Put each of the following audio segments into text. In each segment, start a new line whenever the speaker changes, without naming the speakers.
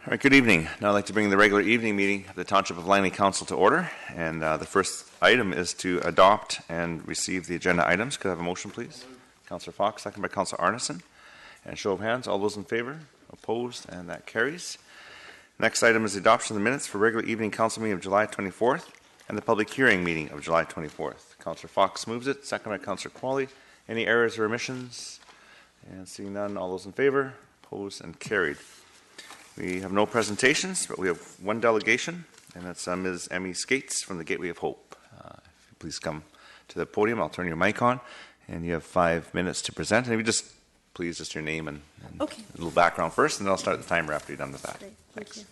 All right, good evening. Now I'd like to bring the regular evening meeting of the Township of Langley Council to order. And the first item is to adopt and receive the agenda items. Could I have a motion, please? Councillor Fox, second by Councillor Arneson. And show of hands, all those in favor? Opposed? And that carries. Next item is the adoption of the minutes for regular evening council meeting of July 24th and the public hearing meeting of July 24th. Councillor Fox moves it, second by Councillor Qualley. Any errors or omissions? And seeing none, all those in favor? Opposed and carried. We have no presentations, but we have one delegation, and that's Ms. Emmy Skates from the Gateway of Hope. If you please come to the podium, I'll turn your mic on, and you have 5 minutes to present. And if you just, please, just your name and
okay.
A little background first, and then I'll start the timer after you're done with that.
Great.
Thanks.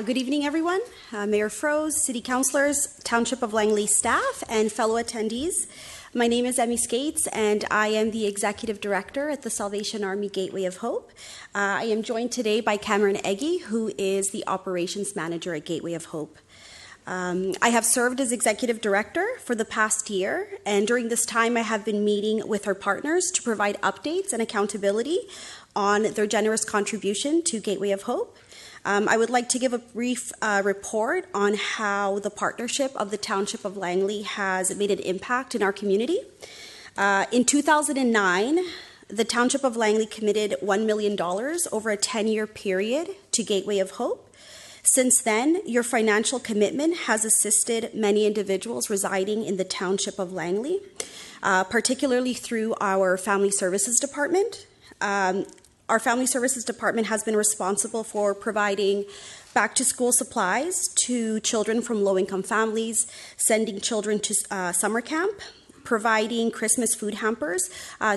Good evening, everyone. Mayor Froese, City Councillors, Township of Langley staff, and fellow attendees. My name is Emmy Skates, and I am the Executive Director at the Salvation Army Gateway of Hope. I am joined today by Cameron Eggy, who is the Operations Manager at Gateway of Hope. I have served as Executive Director for the past year, and during this time I have been meeting with our partners to provide updates and accountability on their generous contribution to Gateway of Hope. I would like to give a brief report on how the partnership of the Township of Langley has made an impact in our community. In 2009, the Township of Langley committed $1 million over a 10-year period to Gateway of Hope. Since then, your financial commitment has assisted many individuals residing in the Township of Langley, particularly through our Family Services Department. Our Family Services Department has been responsible for providing back-to-school supplies to children from low-income families, sending children to summer camp, providing Christmas food hampers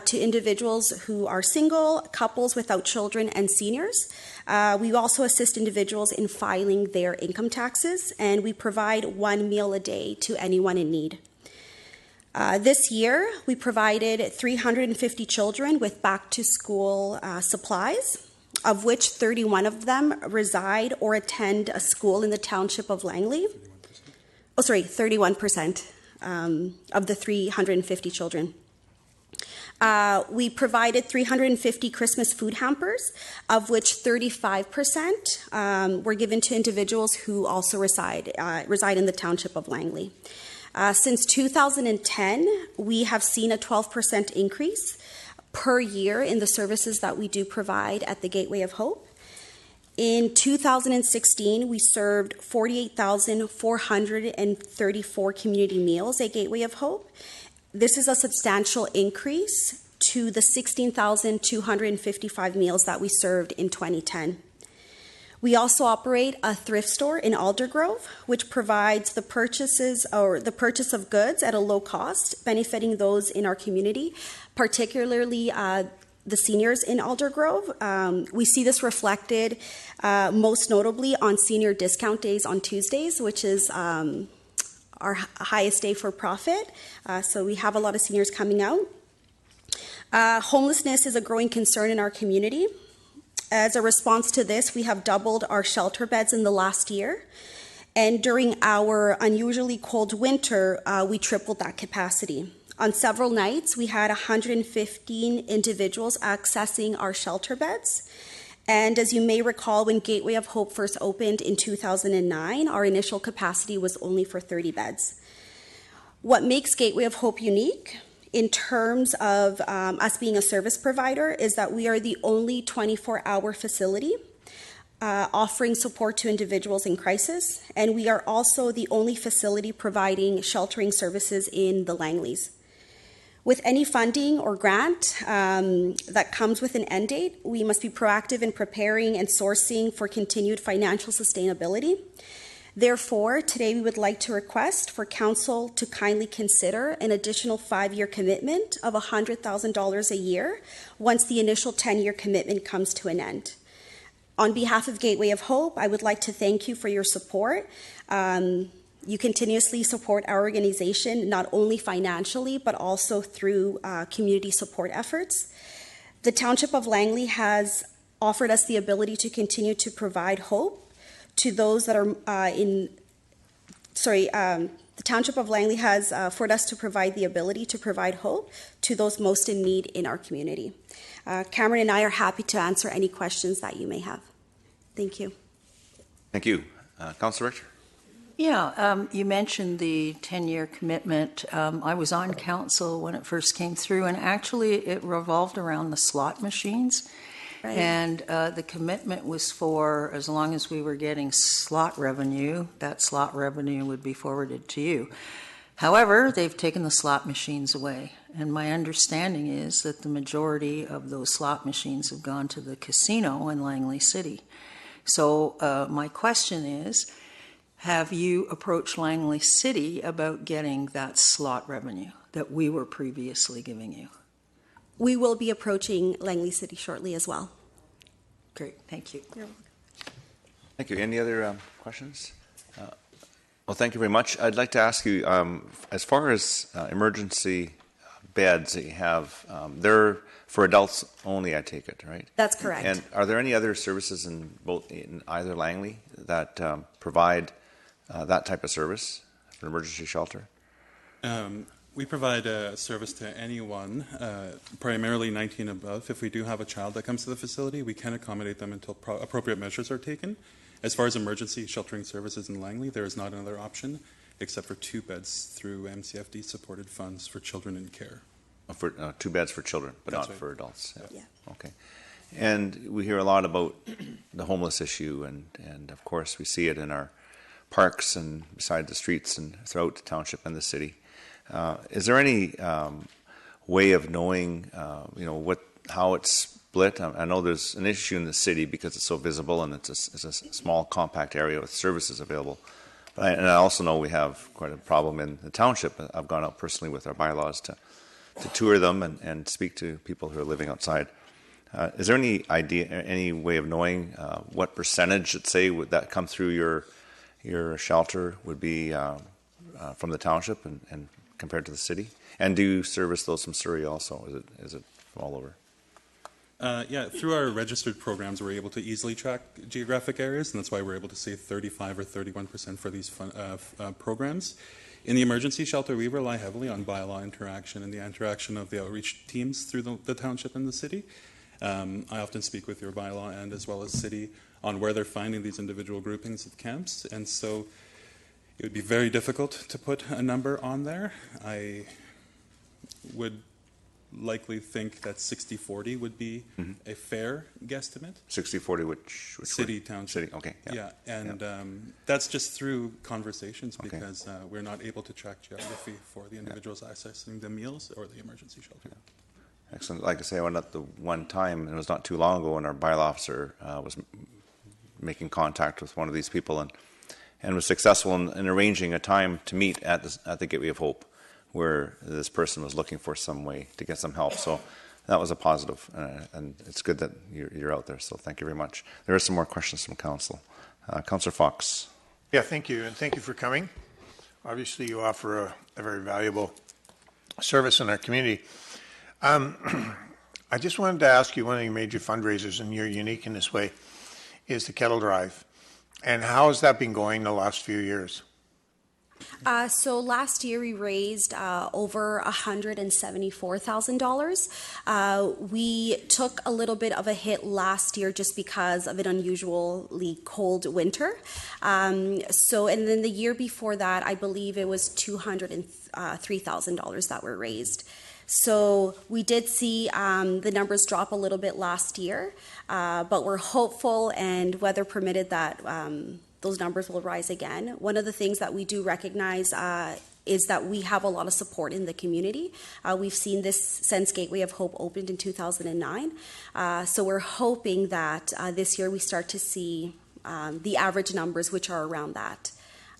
to individuals who are single, couples without children, and seniors. We also assist individuals in filing their income taxes, and we provide 1 meal a day to anyone in need. This year, we provided 350 children with back-to-school supplies, of which 31 of them reside or attend a school in the Township of Langley. 31% of the 350 children. We provided 350 Christmas food hampers, of which 35% were given to individuals who also reside in the Township of Langley. Since 2010, we have seen a 12% increase per year in the services that we do provide at the Gateway of Hope. In 2016, we served 48,434 community meals at Gateway of Hope. This is a substantial increase to the 16,255 meals that we served in 2010. We also operate a thrift store in Aldergrove, which provides the purchase of goods at a low cost, benefiting those in our community, particularly the seniors in Aldergrove. We see this reflected most notably on senior discount days on Tuesdays, which is our highest day for profit. So we have a lot of seniors coming out. Homelessness is a growing concern in our community. As a response to this, we have doubled our shelter beds in the last year. And during our unusually cold winter, we tripled that capacity. On several nights, we had 115 individuals accessing our shelter beds. And as you may recall, when Gateway of Hope first opened in 2009, our initial capacity was only for 30 beds. What makes Gateway of Hope unique in terms of us being a service provider is that we are the only 24-hour facility offering support to individuals in crisis, and we are also the only facility providing sheltering services in the Langleys. With any funding or grant that comes with an end date, we must be proactive in preparing and sourcing for continued financial sustainability. Therefore, today we would like to request for Council to kindly consider an additional 5-year commitment of $100,000 a year once the initial 10-year commitment comes to an end. On behalf of Gateway of Hope, I would like to thank you for your support. You continuously support our organization, not only financially, but also through community support efforts. The Township of Langley has offered us the ability to continue to provide hope to those that are The Township of Langley has afforded us to provide the ability to provide hope to those most in need in our community. Cameron and I are happy to answer any questions that you may have. Thank you.
Thank you. Councillor Richter?
Yeah, you mentioned the 10-year commitment. I was on council when it first came through, and actually it revolved around the slot machines.
Right.
And the commitment was for as long as we were getting slot revenue, that slot revenue would be forwarded to you. However, they've taken the slot machines away. And my understanding is that the majority of those slot machines have gone to the casino in Langley City. So my question is, have you approached Langley City about getting that slot revenue that we were previously giving you?
We will be approaching Langley City shortly as well.
Great, thank you.
You're welcome.
Thank you. Any other questions? Well, thank you very much. I'd like to ask you, as far as emergency beds that you have, they're for adults only, I take it, right?
That's correct.
And are there any other services in either Langley that provide that type of service for an emergency shelter?
We provide a service to anyone, primarily 19 and above. If we do have a child that comes to the facility, we can accommodate them until appropriate measures are taken. As far as emergency sheltering services in Langley, there is not another option except for 2 beds through MCFD supported funds for children in care.
For 2 beds for children, but
That's
not
right.
for adults.
Yeah.
Okay. And we hear a lot about the homeless issue, and of course we see it in our parks and beside the streets and throughout the township and the city. Is there any way of knowing, how it's split? I know there's an issue in the city because it's so visible and it's a small, compact area with services available. But I also know we have quite a problem in the township. I've gone out personally with our bylaws to tour them and speak to people who are living outside. Is there any idea, any way of knowing what percentage, let's say, would that come through your shelter would be from the township and compared to the city? And do you service those from Surrey also? Is it from all over?
Yeah, through our registered programs, we're able to easily track geographic areas, and that's why we're able to say 35 or 31% for these programs. In the emergency shelter, we rely heavily on bylaw interaction and the interaction of the outreach teams through the township and the city. I often speak with your bylaw and as well as city on where they're finding these individual groupings of camps, and so it would be very difficult to put a number on there. I would likely think that 60-40 would be a fair guesstimate.
60-40, which
City, township.
City, okay.
Yeah, and that's just through conversations
Okay.
because we're not able to track geography for the individuals accessing the meals or the emergency shelter.
Excellent. Like I say, I went up the one time, and it was not too long ago, when our bylaw officer was making contact with one of these people and was successful in arranging a time to meet at the Gateway of Hope, where this person was looking for some way to get some help. So that was a positive, and it's good that you're out there. So thank you very much. There are some more questions from council. Councillor Fox.
Yeah, thank you, and thank you for coming. Obviously, you offer a very valuable service in our community. I just wanted to ask you, one of your major fundraisers, and you're unique in this way, is the Kettle Drive. And how has that been going the last few years?
So last year we raised over $174,000. We took a little bit of a hit last year just because of an unusually cold winter. And then the year before that, I believe it was $203,000 that were raised. So we did see the numbers drop a little bit last year, but we're hopeful and weather permitted that those numbers will rise again. One of the things that we do recognize is that we have a lot of support in the community. We've seen this since Gateway of Hope opened in 2009. So we're hoping that this year we start to see the average numbers, which are around that,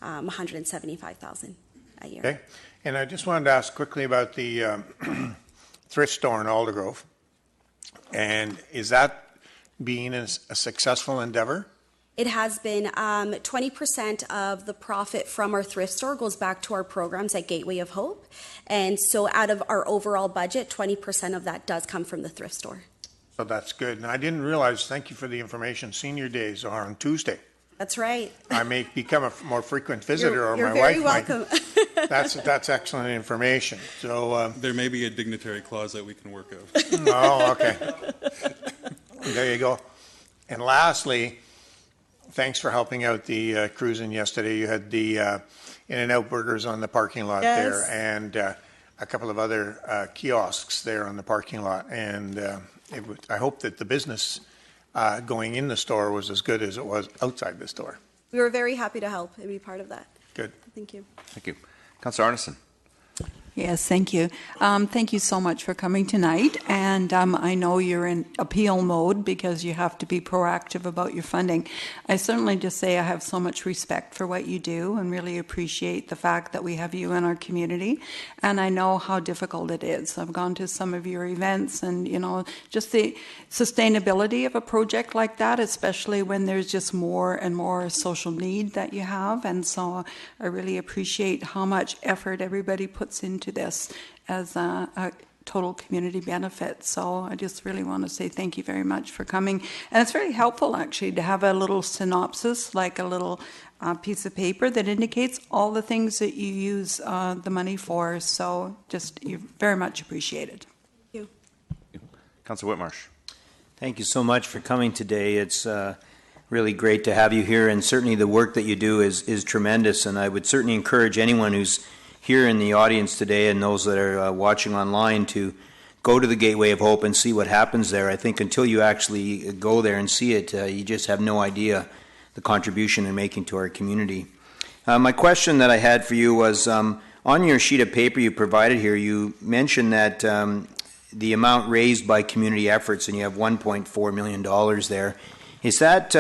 175,000 a year.
Okay. And I just wanted to ask quickly about the thrift store in Aldergrove. And is that being a successful endeavor?
It has been 20% of the profit from our thrift store goes back to our programs at Gateway of Hope. And so out of our overall budget, 20% of that does come from the thrift store.
So that's good. And I didn't realize, thank you for the information, senior days are on Tuesday.
That's right.
I may become a more frequent visitor, or
You're
my
very
wife
welcome.
That's excellent information. So,
There may be a dignitary clause that we can work out.
oh, okay. There you go. And lastly, thanks for helping out the cruising yesterday. You had the In-N-Out burgers on the parking lot
Yes.
there, and a couple of other kiosks there on the parking lot. And I hope that the business going in the store was as good as it was outside the store.
We were very happy to help and be part of that.
Good.
Thank you.
Thank you. Councillor Arneson.
Yes, thank you. Thank you so much for coming tonight. And I know you're in appeal mode because you have to be proactive about your funding. I certainly just say I have so much respect for what you do and really appreciate the fact that we have you in our community. And I know how difficult it is. I've gone to some of your events and, you know, just the sustainability of a project like that, especially when there's just more and more social need that you have. And so I really appreciate how much effort everybody puts into this as a total community benefit. So I just really want to say thank you very much for coming. And it's very helpful actually to have a little synopsis, like a little piece of paper that indicates all the things that you use the money for. So just, you're very much appreciated.
Thank you.
Councillor Whitmarsh.
Thank you so much for coming today. It's really great to have you here, and certainly the work that you do is tremendous, and I would certainly encourage anyone who's here in the audience today and those that are watching online to go to the Gateway of Hope and see what happens there. I think until you actually go there and see it, you just have no idea the contribution they're making to our community. My question that I had for you was, on your sheet of paper you provided here, you mentioned that the amount raised by community efforts, and you have $1.4 million there. Is that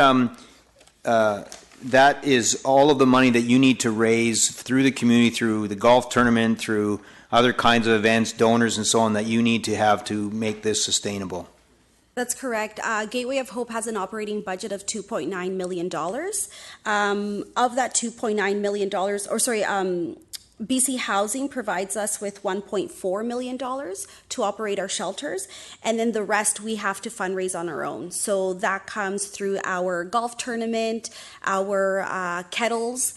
that is all of the money that you need to raise through the community, through the golf tournament, through other kinds of events, donors and so on, that you need to have to make this sustainable?
That's correct. Gateway of Hope has an operating budget of $2.9 million. Of that $2.9 million, BC Housing provides us with $1.4 million to operate our shelters, and then the rest we have to fundraise on our own. So that comes through our golf tournament, our kettles,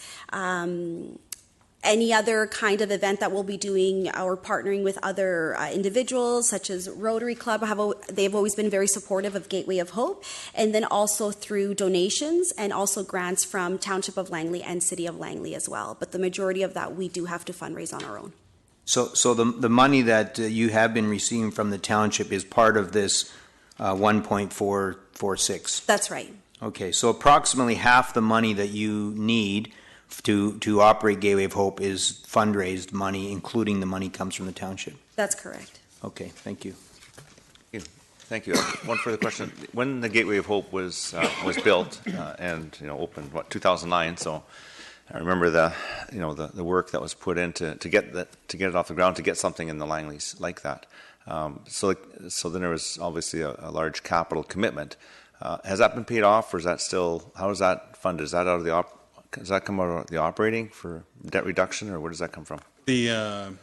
any other kind of event that we'll be doing, or partnering with other individuals such as Rotary Club. They've always been very supportive of Gateway of Hope, and then also through donations and also grants from Township of Langley and City of Langley as well. But the majority of that we do have to fundraise on our own.
So the money that you have been receiving from the township is part of this 1.446?
That's right.
Okay, so approximately half the money that you need to operate Gateway of Hope is fundraised money, including the money comes from the township.
That's correct.
Okay, thank you.
Thank you. One further question: when the Gateway of Hope was built and opened, 2009? So I remember the work that was put in to get it off the ground, to get something in the Langleys like that. So then there was obviously a large capital commitment. Has that been paid off, or is that still? How is that funded? Is that out of the does that come out of the operating for debt reduction, or where does that come from?
The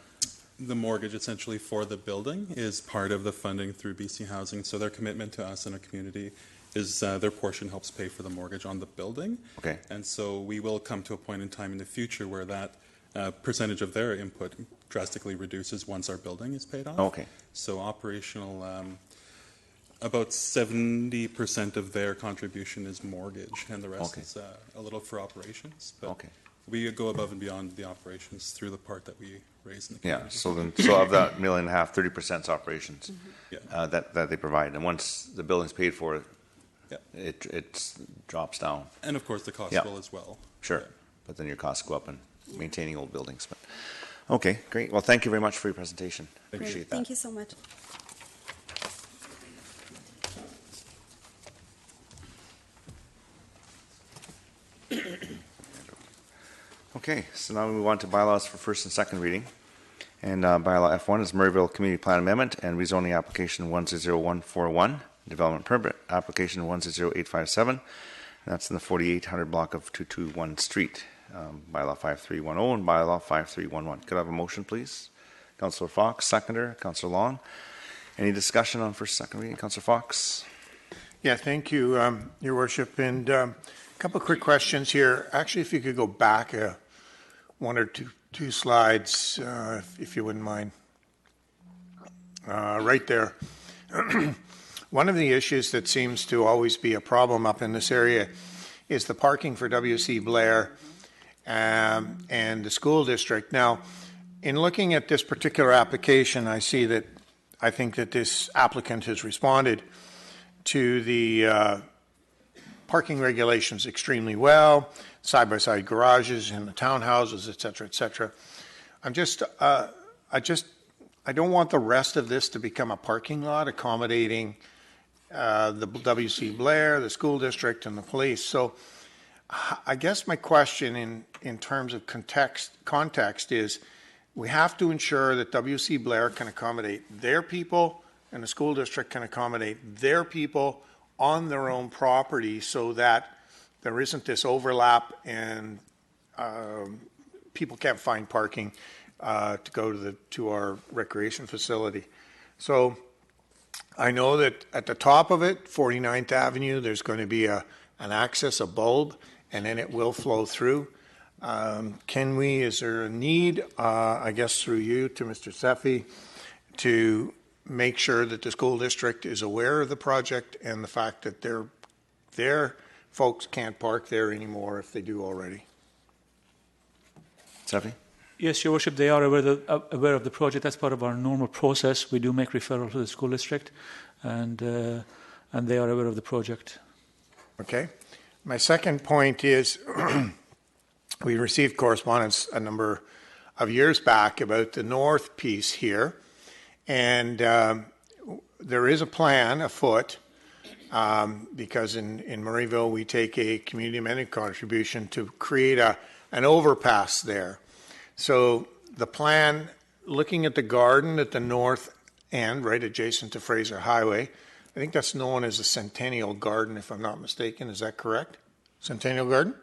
mortgage essentially for the building is part of the funding through BC Housing. So their commitment to us and our community is their portion helps pay for the mortgage on the building.
Okay.
And so we will come to a point in time in the future where that percentage of their input drastically reduces once our building is paid off.
Okay.
So operational, about 70% of their contribution is mortgge, and the rest is a little for operations. But we go above and beyond the operations through the part that we raise in the community.
Yeah, so of that $1.5 million, 30% is operations that they provide. And once the building's paid for, it drops down.
And of course the cost will as well.
Sure, but then your costs go up in maintaining old buildings. But okay, great. Well, thank you very much for your presentation. Appreciate that.
Thank you so much.
Okay, so now we move on to bylaws for first and second reading. And bylaw F1 is Murrayville Community Plan Amendment and rezoning application 100141, development permit application 100857. And that's in the 4800 block of 221 Street. Bylaw 5310 and bylaw 5311. Could I have a motion, please? Councillor Fox, seconder. Councillor Long. Any discussion on first and second reading? Councillor Fox.
Yeah, thank you, Your Worship. And a couple of quick questions here. Actually, if you could go back one or two slides, if you wouldn't mind. Right there. One of the issues that seems to always be a problem up in this area is the parking for W.C. Blair and the school district. Now, in looking at this particular application, I think that this applicant has responded to the parking regulations extremely well, side-by-side garages in the townhouses, et cetera, et cetera. I don't want the rest of this to become a parking lot accommodating the W.C. Blair, the school district, and the police. So I guess my question in terms of context is we have to ensure that W.C. Blair can accommodate their people and the school district can accommodate their people on their own property so that there isn't this overlap and people can't find parking to go to our recreation facility. So I know that at the top of it, 49th Avenue, there's going to be an access, a bulb, and then it will flow through. Is there a need, I guess through you to Mr. Seffi, to make sure that the school district is aware of the project and the fact that their folks can't park there anymore if they do already?
Seffi?
Yes, Your Worship, they are aware of the project. That's part of our normal process. We do make referral to the school district, and they are aware of the project.
Okay. My second point is we received correspondence a number of years back about the north piece here, and there is a plan afoot because in Murrayville we take a community amendment contribution to create an overpass there. So the plan, looking at the garden at the north end, right adjacent to Fraser Highway, I think that's known as the Centennial Garden, if I'm not mistaken. Is that correct? Centennial Garden?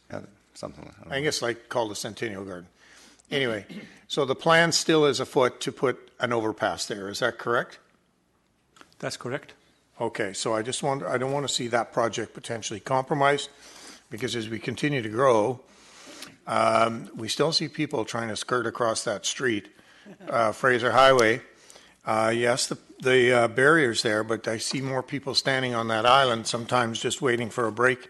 Yeah, something like that.
I guess called the Centennial Garden. Anyway, so the plan still is afoot to put an overpass there. Is that correct?
That's correct.
Okay, so I don't want to see that project potentially compromised because as we continue to grow, we still see people trying to skirt across that street, Fraser Highway. Yes, the barrier's there, but I see more people standing on that island, sometimes just waiting for a break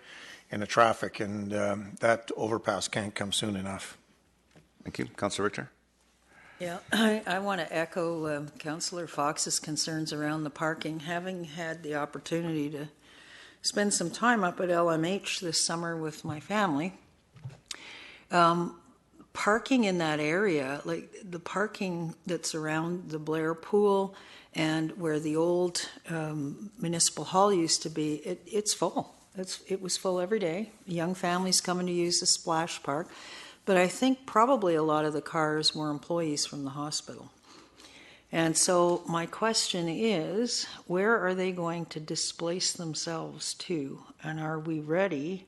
in the traffic, and that overpass can't come soon enough.
Thank you. Councillor Richter?
Yeah, I want to echo Councillor Fox's concerns around the parking. Having had the opportunity to spend some time up at LMH this summer with my family, parking in that area, like the parking that's around the Blair Pool and where the old municipal hall used to be, it's full. It was full every day. Young families coming to use the splash park. But I think probably a lot of the cars were employees from the hospital. And so my question is, where are they going to displace themselves to? And are we ready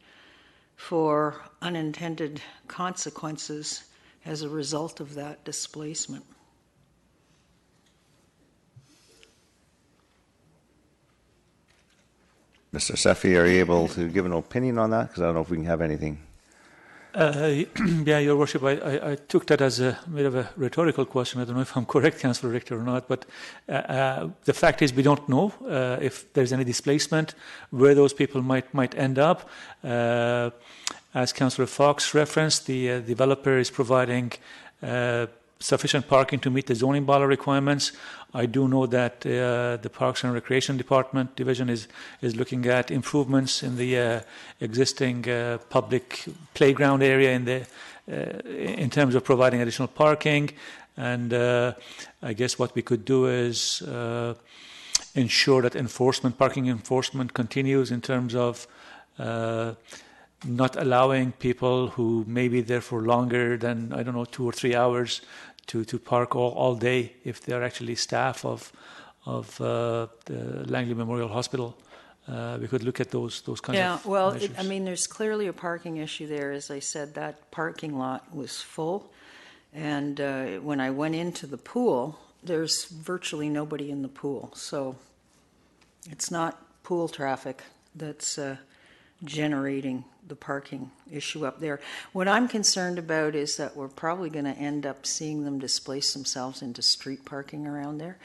for unintended consequences as a result of that displacement?
Mr. Seffi, are you able to give an opinion on that? Because I don't know if we can have anything.
Yeah, Your Worship, I took that as a bit of a rhetorical question. I don't know if I'm correct, Councillor Richter, or not, but the fact is we don't know if there's any displacement, where those people might end up. As Councillor Fox referenced, the developer is providing sufficient parking to meet the zoning bylaw requirements. I do know that the Parks and Recreation Department division is looking at improvements in the existing public playground area in terms of providing additional parking. And I guess what we could do is ensure that parking enforcement continues in terms of not allowing people who may be there for longer than, 2 or 3 hours to park all day if they're actually staff of the Langley Memorial Hospital. We could look at those kinds of measures.
There's clearly a parking issue there. As I said, that parking lot was full. And when I went into the pool, there's virtually nobody in the pool. So it's not pool traffic that's generating the parking issue up there. What I'm concerned about is that we're probably going to end up seeing them displace themselves into street parking around there.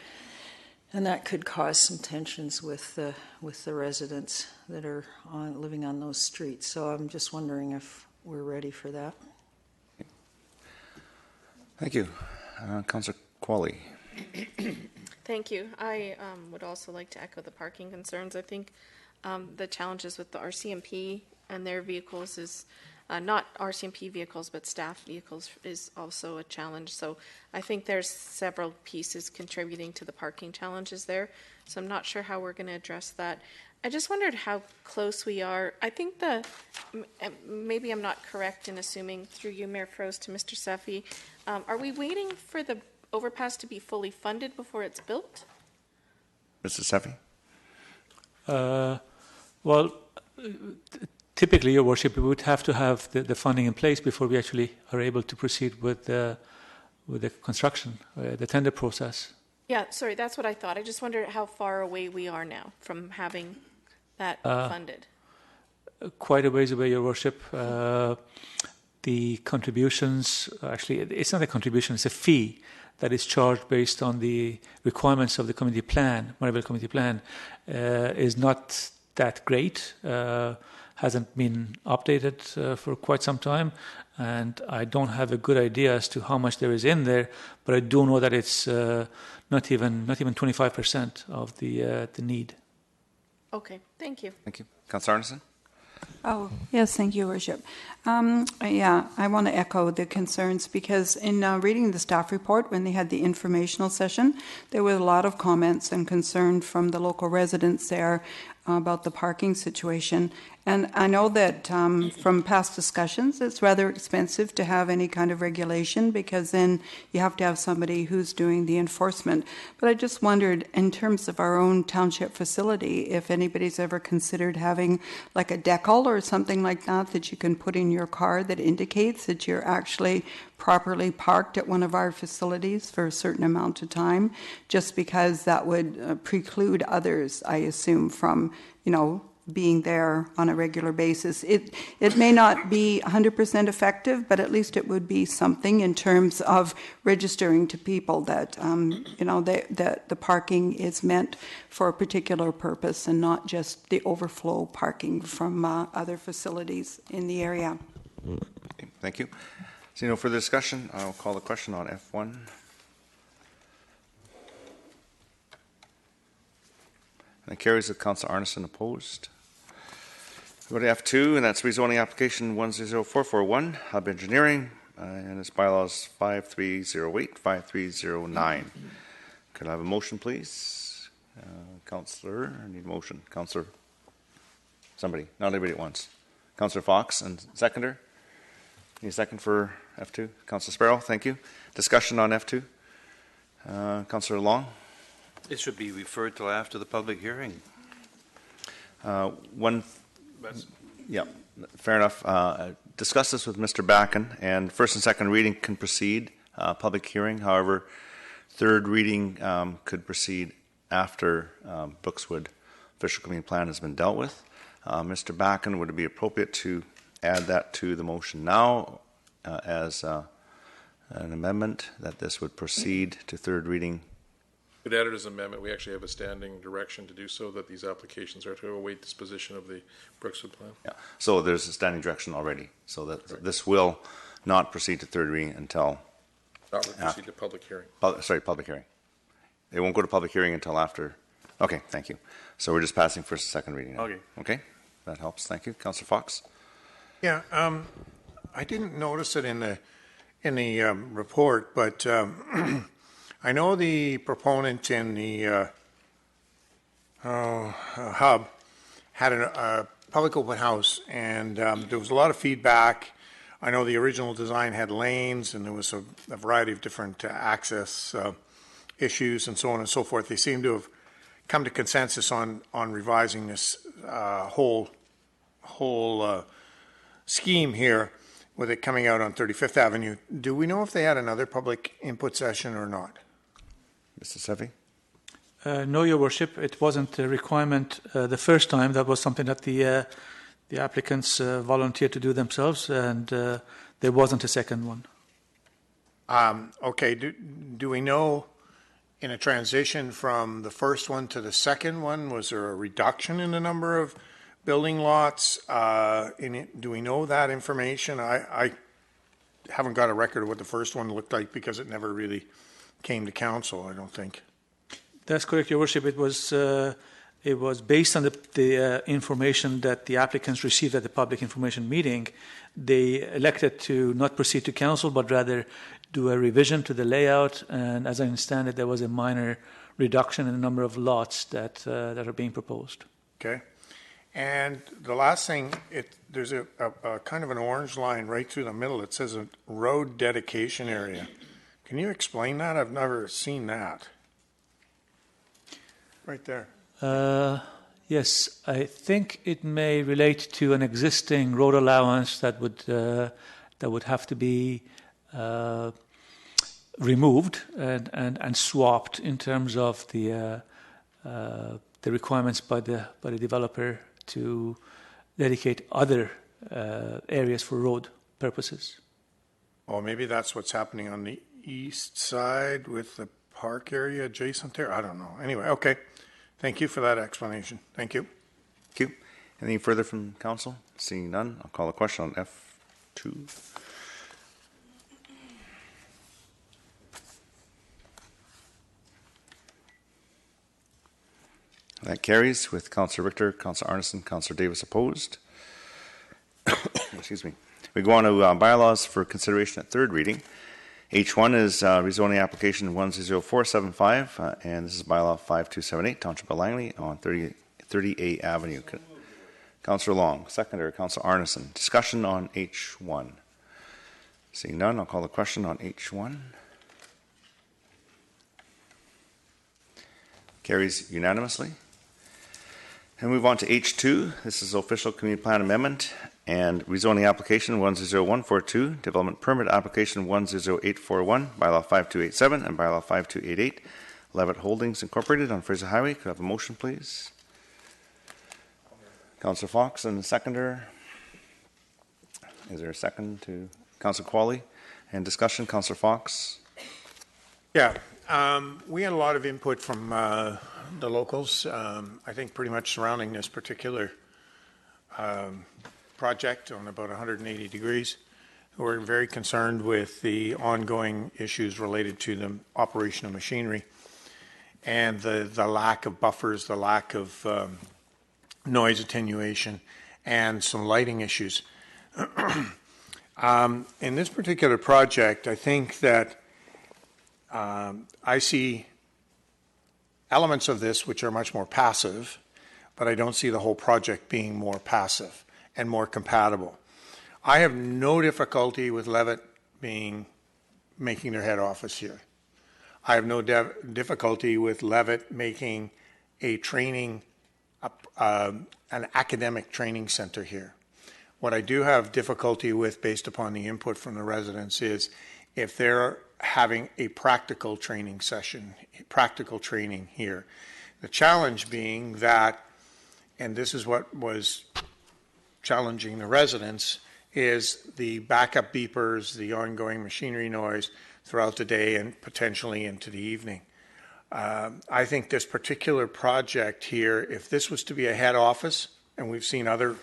And that could cause some tensions with the residents that are living on those streets. So I'm just wondering if we're ready for that.
Thank you. Councillor Qualley.
Thank you. I would also like to echo the parking concerns. I think the challenges with the RCMP and their vehicles is not RCMP vehicles, but staff vehicles is also a challenge. So I think there's several pieces contributing to the parking challenges there. So I'm not sure how we're going to address that. I just wondered how close we are. I think maybe I'm not correct in assuming through you, Mayor Froese, to Mr. Seffi, are we waiting for the overpass to be fully funded before it's built?
Mr. Seffi?
Well, typically, Your Worship, we would have to have the funding in place before we actually are able to proceed with the construction, the tender process.
Yeah, sorry, that's what I thought. I just wondered how far away we are now from having that funded.
Quite a ways away, Your Worship. The contributions, actually, it's not a contribution, it's a fee that is charged based on the requirements of the community plan, Maribel community plan, is not that great. Hasn't been updated for quite some time, and I don't have a good idea as to how much there is in there, but I do know that it's not even 25% of the need.
Okay, thank you.
Thank you. Councillor Arneson?
Oh, yes, thank you, Worship. Yeah, I want to echo the concerns because in reading the staff report, when they had the informational session, there were a lot of comments and concern from the local residents there about the parking situation. And I know that from past discussions, it's rather expensive to have any kind of regulation because then you have to have somebody who's doing the enforcement. But I just wondered, in terms of our own township facility, if anybody's ever considered having like a decal or something like that you can put in your car that indicates that you're actually properly parked at one of our facilities for a certain amount of time, just because that would preclude others, I assume, from, being there on a regular basis. It may not be 100% effective, but at least it would be something in terms of registering to people that, that the parking is meant for a particular purpose and not just the overflow parking from other facilities in the area.
Okay, thank you. So no further discussion. I'll call the question on F1. And it carries with Councillor Arneson opposed. Go to F2, and that's rezoning application 100441, Hub Engineering, and it's bylaws 5308, 5309. Could I have a motion, please? Councillor, I need a motion. Councillor, somebody, not everybody at once. Councillor Fox, and seconder? Need a second for F2? Councillor Sparrow, thank you. Discussion on F2? Councillor Long?
It should be referred till after the public hearing.
Yeah, fair enough. Discuss this with Mr. Backen, and first and second reading can proceed, public hearing. However, third reading could proceed after Brookswood official community plan has been dealt with. Mr. Backen, would it be appropriate to add that to the motion now as an amendment that this would proceed to third reading?
We'd add it as an amendment. We actually have a standing direction to do so, that these applications are to await disposition of the Brookswood plan.
Yeah. So there's a standing direction already. So that this will not proceed to third reading until
Not proceed to public hearing.
Public hearing. It won't go to public hearing until after. Okay, thank you. So we're just passing first and second reading now.
Okay.
Okay, that helps. Thank you. Councillor Fox?
Yeah, I didn't notice it in the report, but I know the proponent in the hub had a public open house, and there was a lot of feedback. I know the original design had lanes, and there was a variety of different access issues and so on and so forth. They seem to have come to consensus on revising this whole scheme here, with it coming out on 35th Avenue. Do we know if they had another public input session or not?
Mr. Seffi?
No, Your Worship, it wasn't a requirement the first time. That was something that the applicants volunteered to do themselves, and there wasn't a second one.
Okay, do we know in a transition from the first one to the second one, was there a reduction in the number of building lots? Do we know that information? I haven't got a record of what the first one looked like because it never really came to council, I don't think.
That's correct, Your Worship. It was based on the information that the applicants received at the public information meeting. They elected to not proceed to council, but rather do a revision to the layout. And as I understand it, there was a minor reduction in the number of lots that are being proposed.
Okay. And the last thing, there's a kind of an orange line right through the middle. It says a road dedication area. Can you explain that? I've never seen that. Right there.
Yes, I think it may relate to an existing road allowance that would have to be removed and swapped in terms of the requirements by the developer to dedicate other areas for road purposes.
Oh, maybe that's what's happening on the east side with the park area adjacent there. I don't know. Anyway, okay. Thank you for that explanation. Thank you.
Thank you. Anything further from council? Seeing none, I'll call the question on F2. That carries with Councillor Richter, Councillor Arneson, Councillor Davis opposed. Excuse me. We go on to bylaws for consideration at third reading. H1 is rezoning application 100475, and this is bylaw 5278, Township of Langley on 30A Avenue. Councillor Long, seconder, Councillor Arneson. Discussion on H1. Seeing none, I'll call the question on H1. Carries unanimously. And move on to H2. This is official community plan amendment and rezoning application 100142, development permit application 100841, bylaw 5287 and bylaw 5288, Levitt Holdings Incorporated on Fraser Highway. Could I have a motion, please? Councillor Fox and the seconder. Is there a second to Councillor Qualley? And discussion, Councillor Fox.
Yeah, we had a lot of input from the locals, I think pretty much surrounding this particular project on about 180 degrees. We're very concerned with the ongoing issues related to the operation of machinery and the lack of buffers, the lack of noise attenuation, and some lighting issues. In this particular project, I think that I see elements of this which are much more passive, but I don't see the whole project being more passive and more compatible. I have no difficulty with Levitt making their head office here. I have no difficulty with Levitt making a training, an academic training center here. What I do have difficulty with, based upon the input from the residents, is if they're having a practical training session, practical training here. The challenge being that, and this is what was challenging the residents, is the backup beepers, the ongoing machinery noise throughout the day and potentially into the evening. I think this particular project here, if this was to be a head office, and we've seen other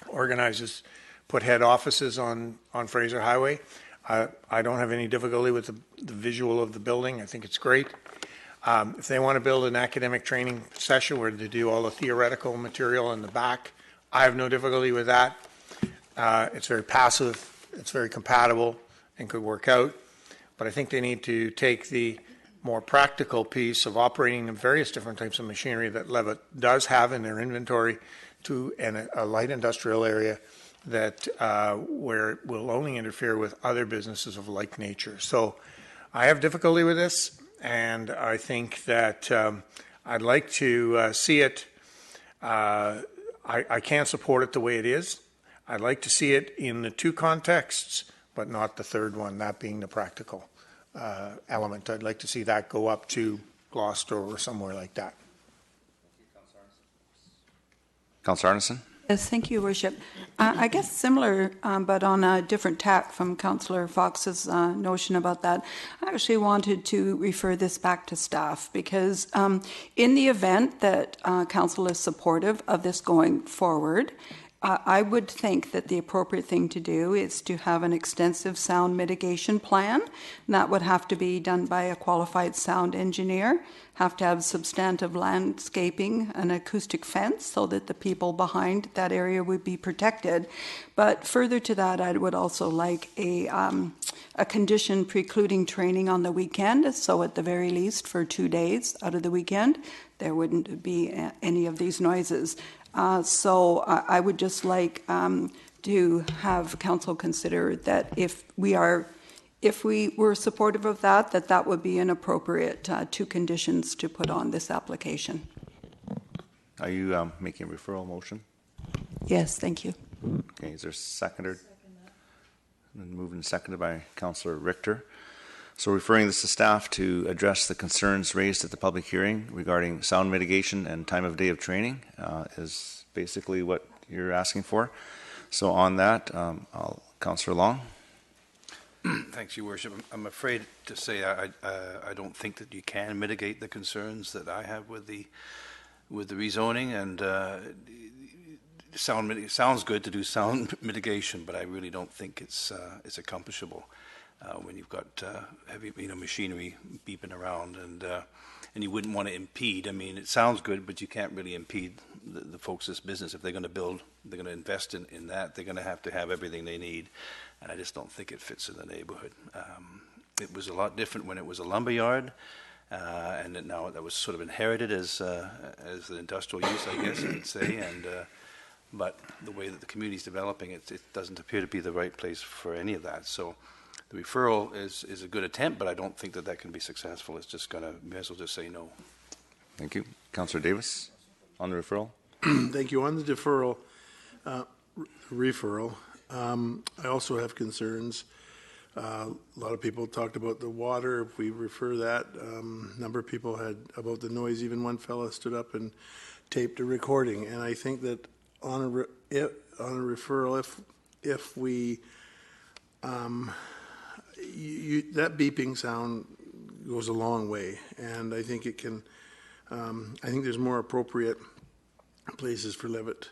organizers put head offices on Fraser Highway, I don't have any difficulty with the visual of the building. I think it's great. If they want to build an academic training session where they do all the theoretical material in the back, I have no difficulty with that. It's very passive, it's very compatible, and could work out. But I think they need to take the more practical piece of operating the various different types of machinery that Levitt does have in their inventory to a light industrial area that where it will only interfere with other businesses of like nature. So I have difficulty with this, and I think that I'd like to see it. I can't support it the way it is. I'd like to see it in the two contexts, but not the third one, that being the practical element. I'd like to see that go up to Gloucester or somewhere like that.
Councillor Arneson.
Yes, thank you, Worship. I guess similar, but on a different tack from Councillor Fox's notion about that. I actually wanted to refer this back to staff because in the event that Council is supportive of this going forward, I would think that the appropriate thing to do is to have an extensive sound mitigation plan. And that would have to be done by a qualified sound engineer, have to have substantive landscaping, an acoustic fence so that the people behind that area would be protected. But further to that, I would also like a condition precluding training on the weekend. So at the very least for 2 days out of the weekend, there wouldn't be any of these noises. So I would just like to have council consider that if we were supportive of that, that would be an appropriate 2 conditions to put on this application.
Are you making a referral motion?
Yes, thank you.
Okay, is there seconded? And moved and seconded by Councillor Richter. So referring this to staff to address the concerns raised at the public hearing regarding sound mitigation and time of day of training is basically what you're asking for. So on that, Councillor Long.
Thanks, Your Worship. I'm afraid to say I don't think that you can mitigate the concerns that I have with the rezoning, and sounds good to do sound mitigation, but I really don't think it's accomplishable. When you've got heavy, machinery beeping around, and you wouldn't want to impede. I mean, it sounds good, but you can't really impede the folks' business. If they're going to build, they're going to invest in that, they're going to have everything they need, and I just don't think it fits in the neighborhood. It was a lot different when it was a lumber yard, and now that was sort of inherited as an industrial use, I guess you could say, but the way that the community is developing, it doesn't appear to be the right place for any of that. So the referral is a good attempt, but I don't think that can be successful. It's just may as well just say no.
Thank you. Councillor Davis, on the referral.
Thank you. On the referral, I also have concerns. A lot of people talked about the water. If we refer that, a number of people had about the noise. Even one fella stood up and taped a recording. And I think that on a referral, if we that beeping sound goes a long way, and I think it can. I think there's more appropriate places for Levitt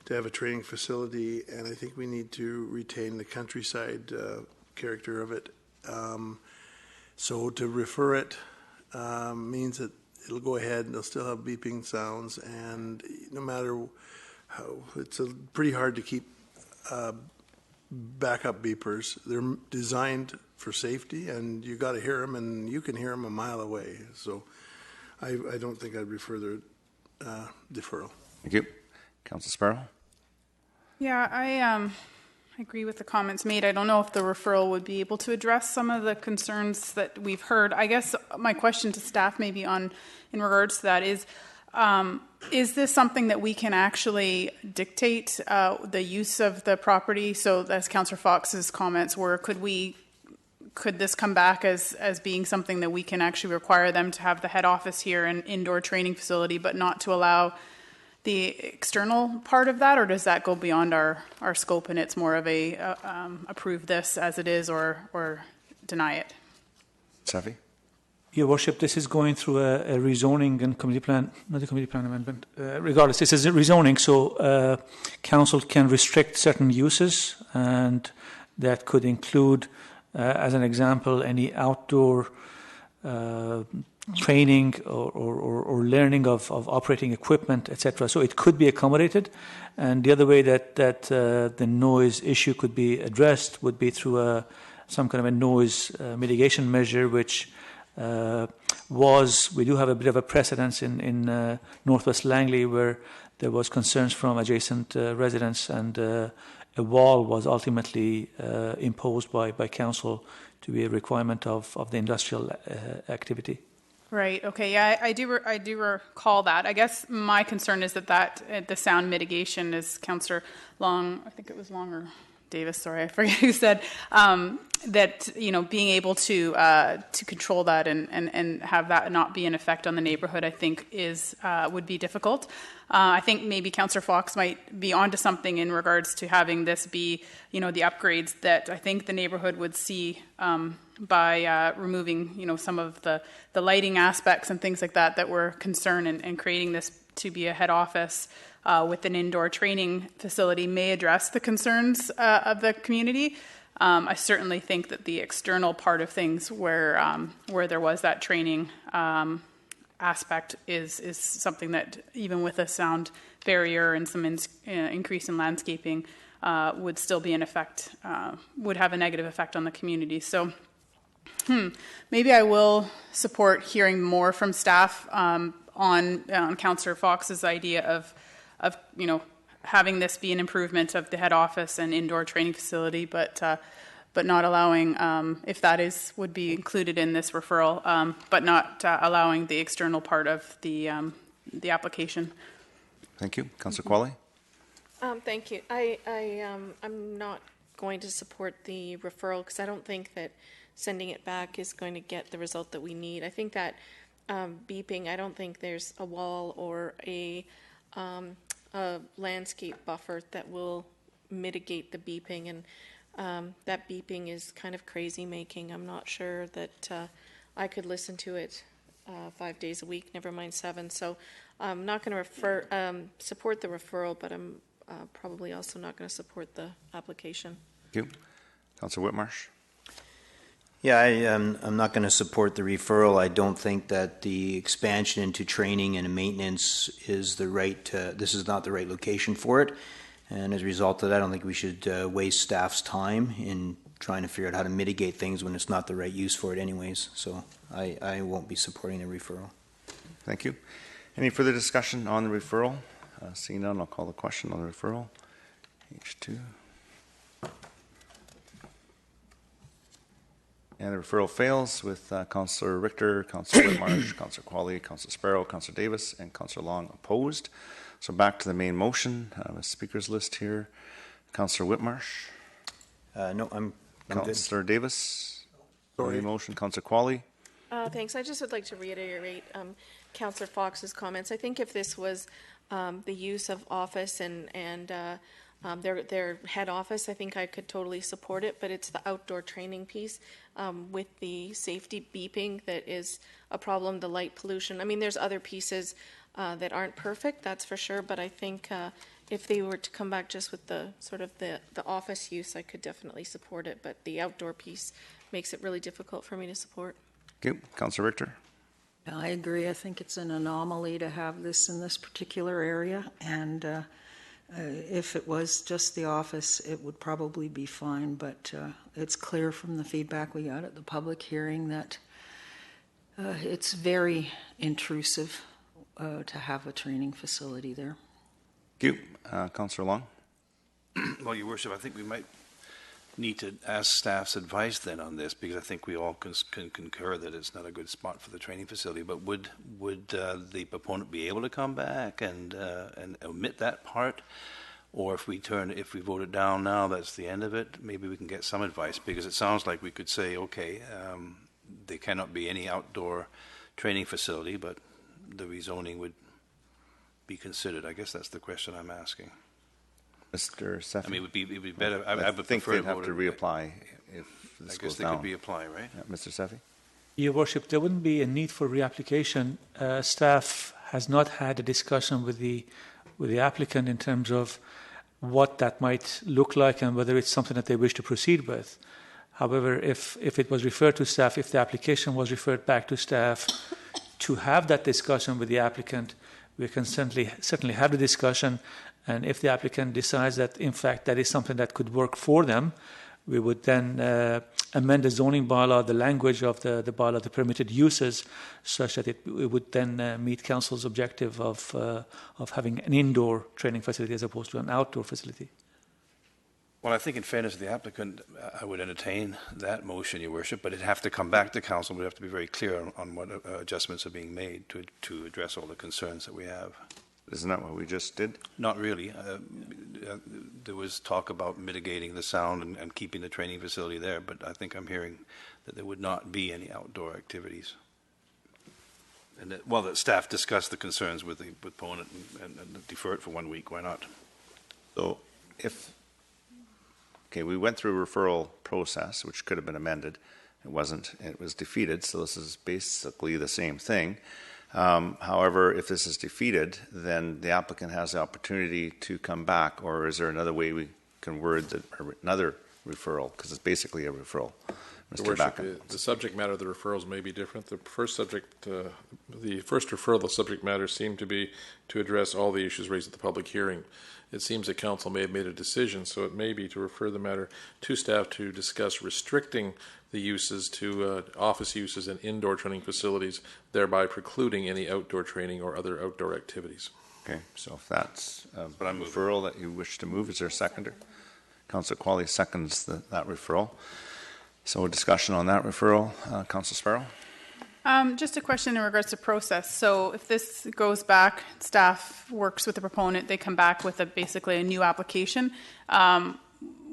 to have a training facility, and I think we need to retain the countryside character of it. So to refer it means that it'll go ahead and they'll still have beeping sounds, and no matter how, it's pretty hard to keep backup beepers. They're designed for safety, and you got to hear them, and you can hear them a mile away. So I don't think I'd refer the deferral.
Thank you. Councillor Sparrow.
Yeah, I agree with the comments made. I don't know if the referral would be able to address some of the concerns that we've heard. I guess my question to staff maybe in regards to that is this something that we can actually dictate the use of the property? So as Councillor Fox's comments were, could this come back as being something that we can actually require them to have the head office here and indoor training facility, but not to allow the external part of that, or does that go beyond our scope and it's more of a approve this as it is or deny it?
Safi?
Your Worship, this is going through a rezoning and community plan, not a community plan amendment. Regardless, this is a rezoning, so council can restrict certain uses, and that could include, as an example, any outdoor training or learning of operating equipment, etc. So it could be accommodated. And the other way that the noise issue could be addressed would be through some kind of a noise mitigation measure, which we do have a bit of a precedence in Northwest Langley where there was concerns from adjacent residents, and a wall was ultimately imposed by council to be a requirement of the industrial activity.
Right. Okay. Yeah, I do recall that. I guess my concern is that the sound mitigation, as Councillor Long, I think it was Long or Davis, sorry, I forget who said, that, being able to control that and have that not be an effect on the neighborhood, I think would be difficult. I think maybe Councillor Fox might be onto something in regards to having this be, the upgrades that I think the neighborhood would see by removing, some of the lighting aspects and things like that were concern, and creating this to be a head office with an indoor training facility may address the concerns of the community. I certainly think that the external part of things where there was that training aspect is something that, even with a sound barrier and some increase in landscaping, would still be an effect, would have a negative effect on the community. So maybe I will support hearing more from staff on Councillor Fox's idea of having this be an improvement of the head office and indoor training facility, but not allowing, if that would be included in this referral, but not allowing the external part of the application.
Thank you. Councillor Qualley?
Thank you. I'm not going to support the referral because I don't think that sending it back is going to get the result that we need. I think that beeping, I don't think there's a wall or a landscape buffer that will mitigate the beeping, and that beeping is kind of crazy making. I'm not sure that I could listen to it 5 days a week, never mind 7. So I'm not going to support the referral, but I'm probably also not going to support the application.
Thank you. Councillor Whitmarsh?
Yeah, I'm not going to support the referral. I don't think that the expansion into training and maintenance is this is not the right location for it. And as a result of that, I don't think we should waste staff's time in trying to figure out how to mitigate things when it's not the right use for it anyways. So I won't be supporting the referral.
Thank you. Any further discussion on the referral? Seeing none, I'll call the question on the referral. H2. And the referral fails with Councillor Richter, Councillor Whitmarsh, Councillor Qualley, Councillor Sparrow, Councillor Davis, and Councillor Long opposed. So back to the main motion. A speakers list here. Councillor Whitmarsh.
No, I'm
Councillor
good.
Davis.
Sorry.
Main motion. Councillor Qualley.
Thanks. I just would like to reiterate Councillor Fox's comments. I think if this was the use of office and their head office, I think I could totally support it, but it's the outdoor training piece with the safety beeping that is a problem, the light pollution. I mean, there's other pieces that aren't perfect, that's for sure, but I think if they were to come back just with the sort of the office use, I could definitely support it, but the outdoor piece makes it really difficult for me to support.
Okay, Councillor Richter.
I agree. I think it's an anomaly to have this in this particular area, and if it was just the office, it would probably be fine, but it's clear from the feedback we got at the public hearing that it's very intrusive to have a training facility there.
Thank you. Councillor Long.
Well, Your Worship, I think we might need to ask staff's advice then on this, because I think we all can concur that it's not a good spot for the training facility. But would the proponent be able to come back and omit that part, or if we vote it down now, that's the end of it? Maybe we can get some advice, because it sounds like we could say, okay, there cannot be any outdoor training facility, but the rezoning would be considered. I guess that's the question I'm asking.
Mr. Seffi.
I mean, it would be better.
I
would
think
prefer
they'd have to reapply if this
I
goes
guess they
down.
could reapply, right?
Yeah, Mr. Seffi.
Your Worship, there wouldn't be a need for reapplication. Staff has not had a discussion with the applicant in terms of what that might look like and whether it's something that they wish to proceed with. However, if it was referred to staff, if the application was referred back to staff to have that discussion with the applicant, we can certainly have the discussion. And if the applicant decides that, in fact, that is something that could work for them, we would then amend the zoning bylaw, the language of the bylaw, the permitted uses, such that it would then meet council's objective of having an indoor training facility as opposed to an outdoor facility.
Well, I think in fairness to the applicant, I would entertain that motion, Your Worship, but it'd have to come back to council. We'd have to be very clear on what adjustments are being made to address all the concerns that we have.
Isn't that what we just did?
Not really. there was talk about mitigating the sound and keeping the training facility there, but I think I'm hearing that there would not be any outdoor activities. And that staff discussed the concerns with the opponent and defer it for 1 week. Why not?
So we went through a referral process, which could have been amended. It wasn't. It was defeated, so this is basically the same thing. However, if this is defeated, then the applicant has the opportunity to come back, or is there another way we can word another referral? Because it's basically a referral.
Your Worship, the subject matter of the referrals may be different. The first referral, the subject matter seemed to be to address all the issues raised at the public hearing. It seems that council may have made a decision, so it may be to refer the matter to staff to discuss restricting the uses to office uses and indoor training facilities, thereby precluding any outdoor training or other outdoor activities.
Okay, so if that's a referral that you wish to move, is there a seconder? Councillor Qualley seconds that referral. So discussion on that referral. Councillor Sparrow?
Just a question in regards to process. So if this goes back, staff works with the proponent, they come back with basically a new application,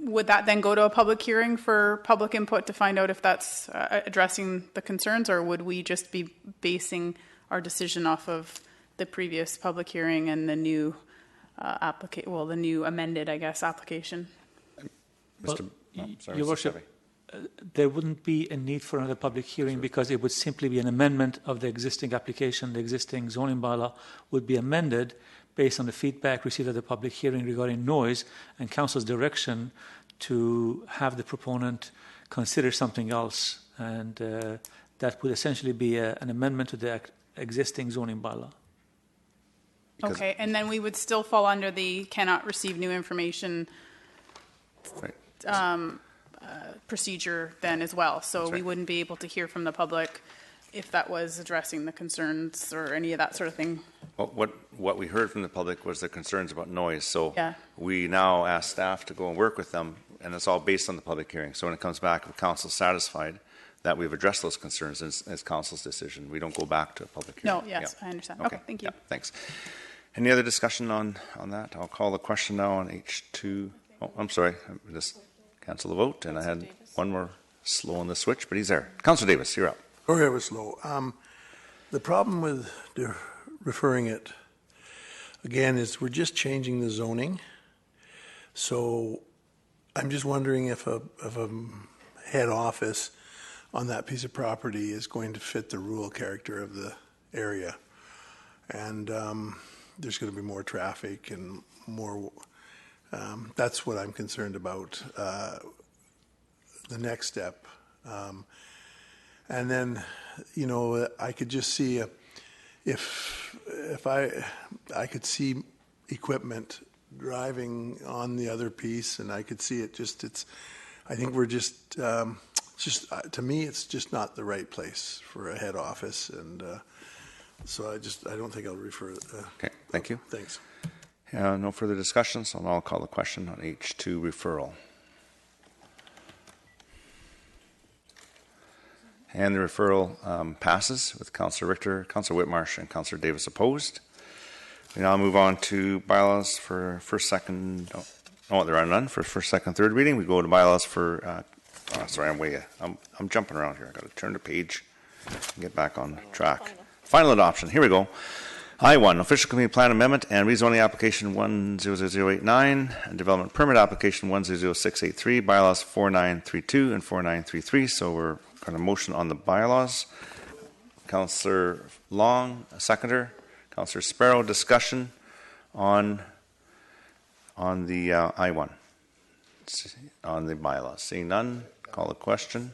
would that then go to a public hearing for public input to find out if that's addressing the concerns, or would we just be basing our decision off of the previous public hearing and the new the new amended, I guess, application?
Your Worship, there wouldn't be a need for another public hearing because it would simply be an amendment of the existing application. The existing zoning bylaw would be amended based on the feedback received at the public hearing regarding noise and council's direction to have the proponent consider something else. And that would essentially be an amendment to the existing zoning bylaw.
Okay, and then we would still fall under the cannot receive new information procedure then as well. So we wouldn't be able to hear from the public if that was addressing the concerns or any of that sort of thing.
Well, what we heard from the public was the concerns about noise. So we now ask staff to go and work with them, and it's all based on the public hearing. So when it comes back, if council's satisfied that we've addressed those concerns as council's decision, we don't go back to a public hearing.
No, yes, I understand. Okay, thank you.
Yeah, thanks. Any other discussion on that? I'll call the question now on H2. Oh, I'm sorry. Just cancel the vote, and I had one more slow on the switch, but he's there. Councillor Davis, you're up.
Okay, I was slow. The problem with referring it, again, is we're just changing the zoning. So I'm just wondering if a head office on that piece of property is going to fit the rural character of the area. And there's going to be more traffic and more, that's what I'm concerned about, the next step. And then, you know, I could just see if I could see equipment driving on the other piece, and I could see it I think we're just to me, it's just not the right place for a head office. And so I don't think I'll refer.
Okay, thank you.
Thanks.
No further discussion, so I'll call the question on H2 referral. And the referral passes with Councillor Richter, Councillor Whitmarsh, and Councillor Davis opposed. We now move on to bylaws for first, second. Oh, there are none for first, second, third reading. We go to bylaws for. Sorry, I'm jumping around here. I got to turn the page and get back on track. Final adoption. Here we go. I1, Official Community Plan Amendment and Rezoning Application 100089 and Development Permit Application 100683, Bylaws 4932 and 4933. So we're going to motion on the bylaws. Councillor Long, a seconder. Councillor Sparrow, discussion on the I1, on the bylaws. Seeing none, call the question.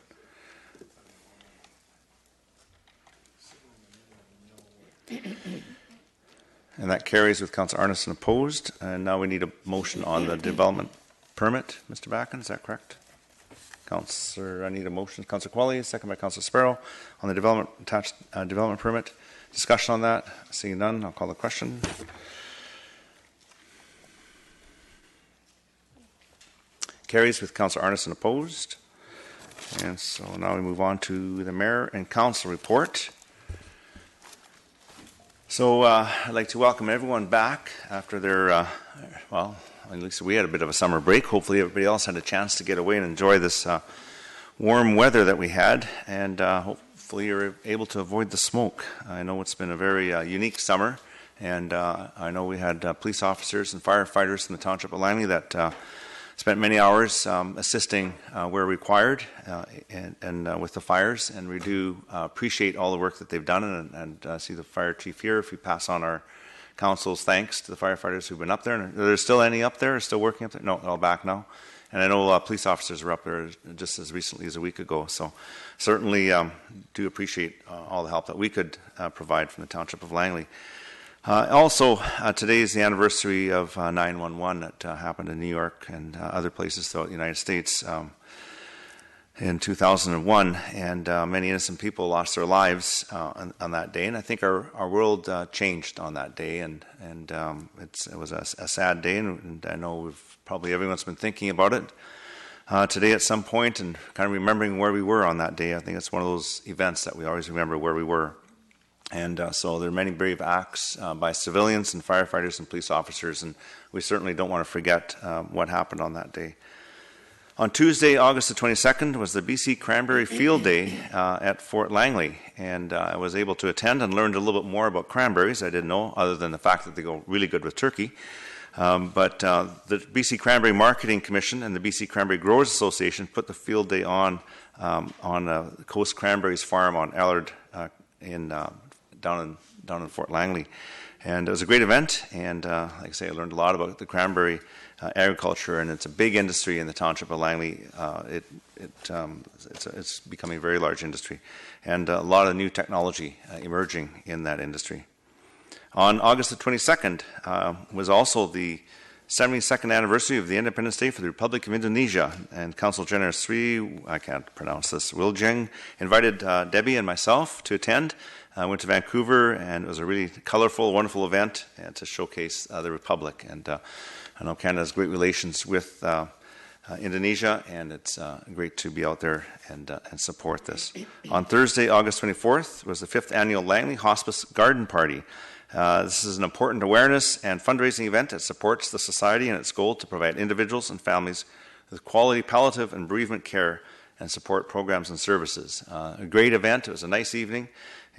And that carries with Councillor Arneson opposed. And now we need a motion on the development permit. Mr. Backen, is that correct? Councillor, I need a motion. Councillor Qualley, second by Councillor Sparrow, on the development permit. Discussion on that. Seeing none, I'll call the question. Carries with Councillor Arneson opposed. And so now we move on to the Mayor and Council report. So I'd like to welcome everyone back after their, at least we had a bit of a summer break. Hopefully everybody else had a chance to get away and enjoy this warm weather that we had, and hopefully you're able to avoid the smoke. I know it's been a very unique summer, and I know we had police officers and firefighters in the Township of Langley that spent many hours assisting where required and with the fires, and we do appreciate all the work that they've done, and see the fire chief here. If you pass on our council's thanks to the firefighters who've been up there. And are there still any up there, still working up there? No, all back now. And I know police officers were up there just as recently as a week ago. So certainly do appreciate all the help that we could provide from the Township of Langley. Also, today is the anniversary of 9/11 that happened in New York and other places throughout the United States in 2001, and many innocent people lost their lives on that day. And I think our world changed on that day, and it was a sad day, and I know everyone's been thinking about it today at some point and kind of remembering where we were on that day. I think it's one of those events that we always remember where we were. And so there are many brave acts by civilians and firefighters and police officers, and we certainly don't want to forget what happened on that day. On Tuesday, August the 22nd, was the BC Cranberry Field Day at Fort Langley, and I was able to attend and learned a little bit more about cranberries. I didn't know, other than the fact that they go really good with turkey. But the BC Cranberry Marketing Commission and the BC Cranberry Growers Association put the field day on Coast Cranberries Farm on Allard down in Fort Langley. And it was a great event, and like I say, I learned a lot about the cranberry agriculture, and it's a big industry in the Township of Langley. It's becoming a very large industry, and a lot of new technology emerging in that industry. On August the 22nd was also the 72nd anniversary of the Independence Day for the Republic of Indonesia, and Council General Sri, I can't pronounce this, Wiljeng, invited Debbie and myself to attend. I went to Vancouver, and it was a really colorful, wonderful event to showcase the Republic. And I know Canada has great relations with Indonesia, and it's great to be out there and support this. On Thursday, August 24th, was the 5th Annual Langley Hospice Garden Party. This is an important awareness and fundraising event that supports the Society and its goal to provide individuals and families with quality palliative and bereavement care and support programs and services. A great event. It was a nice evening,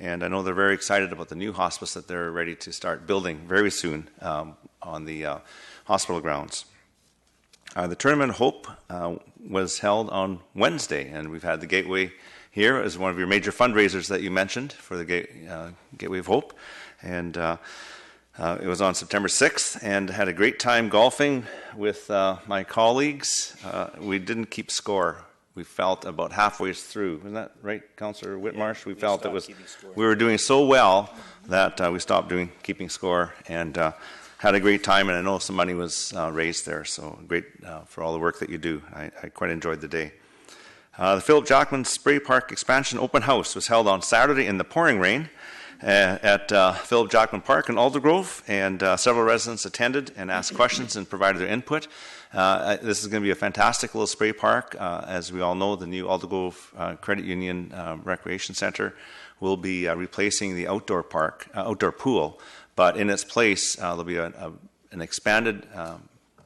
and I know they're very excited about the new hospice that they're ready to start building very soon on the hospital grounds. The Tournament of Hope was held on Wednesday, and we've had the Gateway here as one of your major fundraisers that you mentioned for the Gateway of Hope. And it was on September 6th, and had a great time golfing with my colleagues. We didn't keep score. We felt about halfway through. Isn't that right, Councillor Whitmarsh? We felt we were doing so well that we stopped keeping score, and had a great time, and I know some money was raised there, so great for all the work that you do. I quite enjoyed the day. The Philip Jackman Spray Park Expansion Open House was held on Saturday in the pouring rain at Philip Jackman Park in Aldergrove, and several residents attended and asked questions and provided their input. This is going to be a fantastic little spray park. As we all know, the new Aldergrove Credit Union Recreation Center will be replacing the outdoor pool, but in its place there'll be an expanded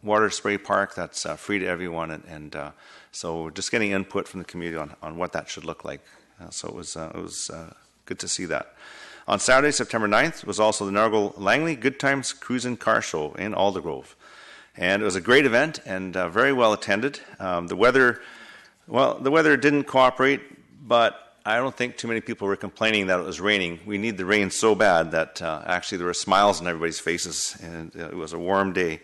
water spray park that's free to everyone, and so just getting input from the community on what that should look like. So it was good to see that. On Saturday, September 9th, was also the inaugural Langley Good Times Cruise and Car Show in Aldergrove. And it was a great event and very well attended. The weather didn't cooperate, but I don't think too many people were complaining that it was raining. We need the rain so bad that actually there were smiles on everybody's faces, and it was a warm day.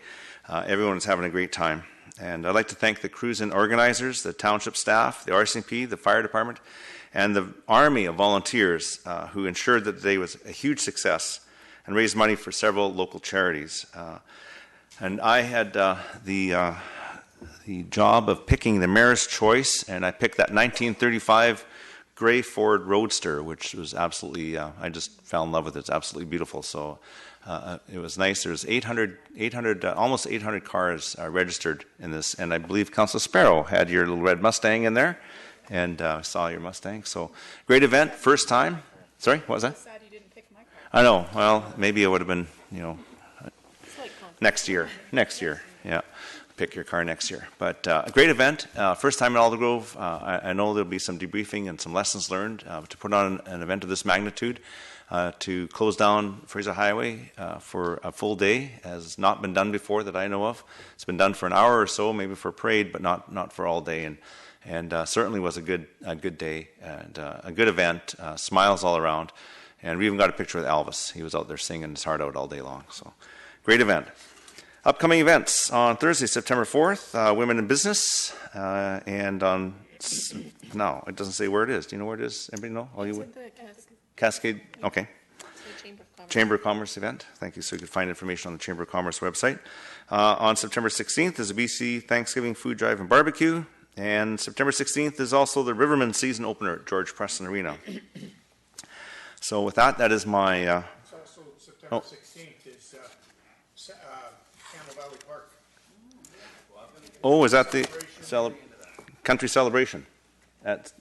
Everyone was having a great time. And I'd like to thank the cruise-in organizers, the township staff, the RCMP, the fire department, and the army of volunteers who ensured that the day was a huge success and raised money for several local charities. And I had the job of picking the mayor's choice, and I picked that 1935 gray Ford Roadster, which was absolutely, I just fell in love with it. It's absolutely beautiful. So it was nice. There's almost 800 cars registered in this, and I believe Council Sparrow had your little red Mustang in there, and saw your Mustang. So great event, first time. Sorry, what was that?
Sad you didn't pick my car.
I know. Well, maybe it would have been, Next year, yeah. Pick your car next year. But a great event, first time in Aldergrove. I know there'll be some debriefing and some lessons learned to put on an event of this magnitude. To close down Fraser Highway for a full day has not been done before that I know of. It's been done for an hour or so, maybe for a parade, but not for all day. And certainly was a good day and a good event. Smiles all around, and we even got a picture with Elvis. He was out there singing his heart out all day long. So, great event. Upcoming events on Thursday, September 4th, Women in Business, and on no, it doesn't say where it is. Do you know where it is? Anybody know? All you Cascade. Okay. Chamber of Commerce event. Thank you. So you can find information on the Chamber of Commerce website. On September 16th is a BC Thanksgiving Food Drive and Barbecue. And September 16th is also the Riverman season opener at George Preston Arena. So with that, that is my...
It's also September 16th is Campbell Valley Park.
Oh, is that the country celebration? At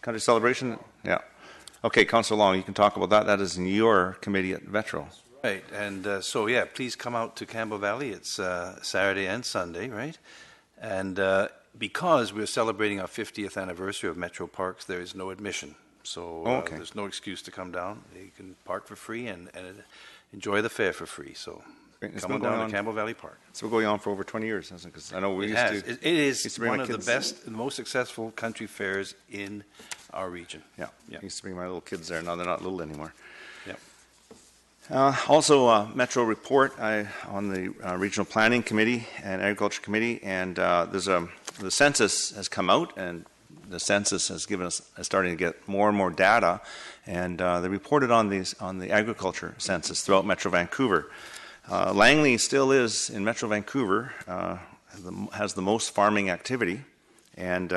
country celebration? Yeah. Okay, Councillor Long, you can talk about that. That is in your committee at Vetro.
Right, and so yeah, please come out to Campbell Valley. It's Saturday and Sunday, right? And because we're celebrating our 50th anniversary of Metro Parks, there is no admission. So there's no excuse to come down. You can park for free and enjoy the fair for free. So come on down to Campbell Valley Park.
It's been going on for over 20 years, hasn't it? Because I know we used to.
It is one of the best, the most successful country fairs in our region.
Yeah. I used to bring my little kids there. Now they're not little anymore.
Yeah.
Also, Metro report on the Regional Planning Committee and Agriculture Committee, and the census has come out, and the census has given us starting to get more and more data, and they reported on the agriculture census throughout Metro Vancouver. Langley still is in Metro Vancouver, has the most farming activity, and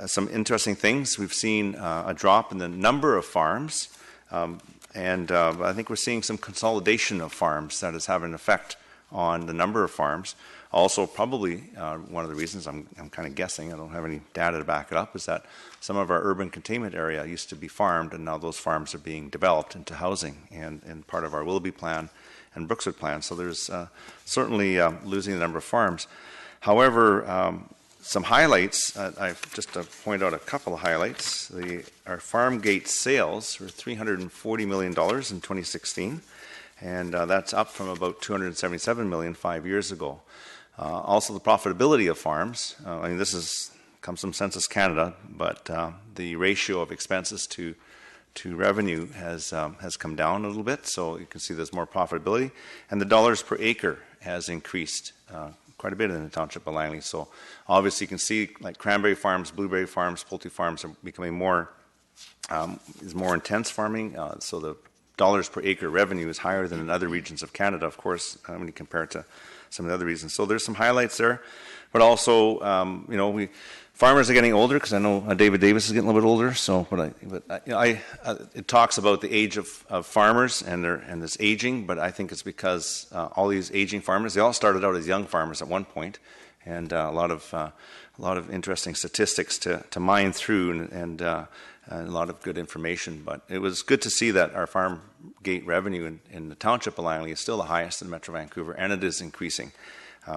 some interesting things. We've seen a drop in the number of farms, and I think we're seeing some consolidation of farms that is having an effect on the number of farms. Also, probably one of the reasons, I'm kind of guessing, I don't have any data to back it up, is that some of our urban containment area used to be farmed, and now those farms are being developed into housing and part of our Willoughby plan and Brookswood plan. So there's certainly losing the number of farms. However, some highlights, I've just to point out a couple of highlights. Our farm gate sales were $340 million in 2016, and that's up from about $277 million 5 years ago. Also, the profitability of farms, I mean, this comes from Census Canada, but the ratio of expenses to revenue has come down a little bit, so you can see there's more profitability. And the dollars per acre has increased quite a bit in the Township of Langley. So obviously you can see like cranberry farms, blueberry farms, poultry farms are becoming more intense farming. So the dollars per acre revenue is higher than in other regions of Canada, of course, when you compare it to some of the other regions. So there's some highlights there. But also, farmers are getting older, because I know David Davis is getting a little bit older. So, it talks about the age of farmers and this aging. But I think it's because all these aging farmers, they all started out as young farmers at one point, and a lot of interesting statistics to mine through, and a lot of good information. But it was good to see that our farm gate revenue in the Township of Langley is still the highest in Metro Vancouver, and it is increasing,